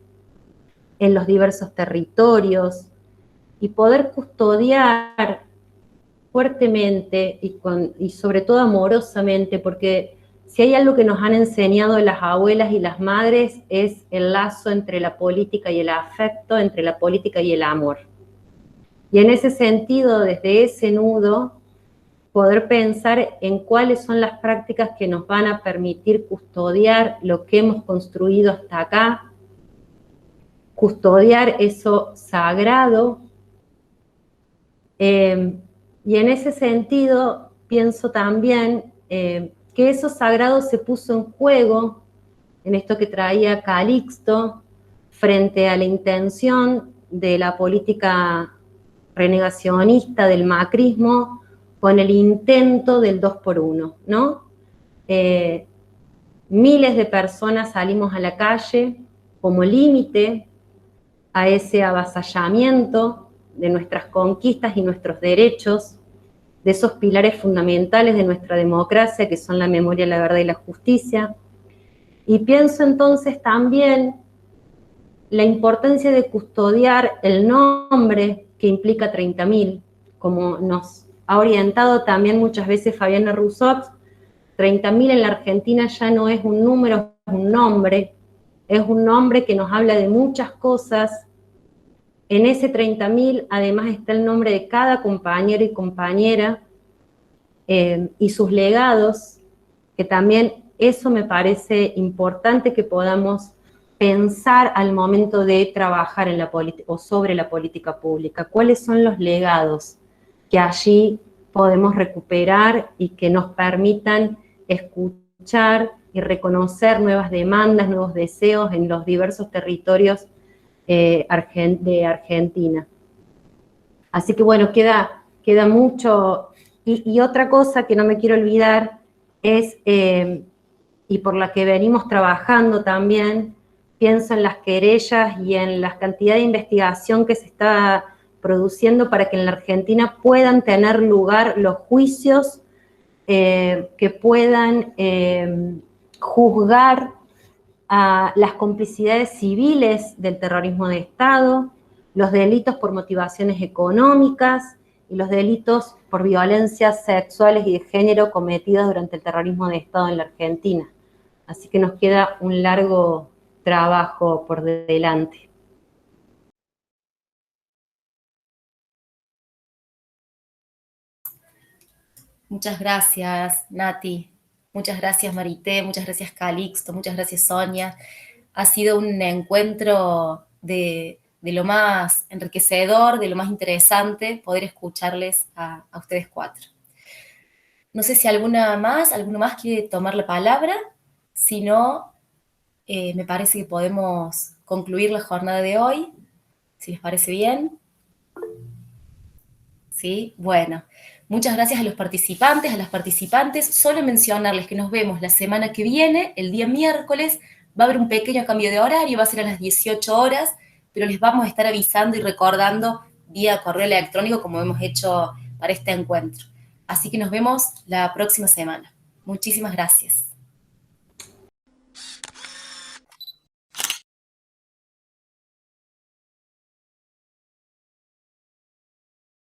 en los diversos territorios, y poder custodiar fuertemente y sobre todo amorosamente, porque si hay algo que nos han enseñado las abuelas y las madres es el lazo entre la política y el afecto, entre la política y el amor. Y en ese sentido, desde ese nudo, poder pensar en cuáles son las prácticas que nos van a permitir custodiar lo que hemos construido hasta acá, custodiar eso sagrado. Y en ese sentido, pienso también que eso sagrado se puso en juego en esto que traía Calixto frente a la intención de la política renegacionista del macrismo con el intento del 2x1, ¿no? Miles de personas salimos a la calle como límite a ese avasallamiento de nuestras conquistas y nuestros derechos, de esos pilares fundamentales de nuestra democracia, que son la memoria, la verdad y la justicia. Y pienso entonces también la importancia de custodiar el nombre que implica 30.000, como nos ha orientado también muchas veces Fabiana Rousseau. 30.000 en la Argentina ya no es un número, es un nombre que nos habla de muchas cosas. En ese 30.000 además está el nombre de cada compañero y compañera y sus legados, que también eso me parece importante que podamos pensar al momento de trabajar en la política o sobre la política pública. ¿Cuáles son los legados que allí podemos recuperar y que nos permitan escuchar y reconocer nuevas demandas, nuevos deseos en los diversos territorios de Argentina? Así que bueno, queda mucho. Y otra cosa que no me quiero olvidar es, y por la que venimos trabajando también, pienso en las querellas y en la cantidad de investigación que se está produciendo para que en la Argentina puedan tener lugar los juicios que puedan juzgar a las complicidades civiles del terrorismo de Estado, los delitos por motivaciones económicas y los delitos por violencias sexuales y de género cometidos durante el terrorismo de Estado en la Argentina. Así que nos queda un largo trabajo por delante. Muchas gracias, Nati. Muchas gracias, Marité. Muchas gracias, Calixto. Muchas gracias, Sonia. Ha sido un encuentro de lo más enriquecedor, de lo más interesante, poder escucharles a ustedes cuatro. No sé si alguno más quiere tomar la palabra. Si no, me parece que podemos concluir la jornada de hoy, si les parece bien. ¿Sí? Bueno, muchas gracias a los participantes, a las participantes. Solo mencionarles que nos vemos la semana que viene, el día miércoles. Va a haber un pequeño cambio de horario, va a ser a las 18 horas, pero les vamos a estar avisando y recordando vía correo electrónico como hemos hecho para este encuentro. Así que nos vemos la próxima semana. Muchísimas gracias.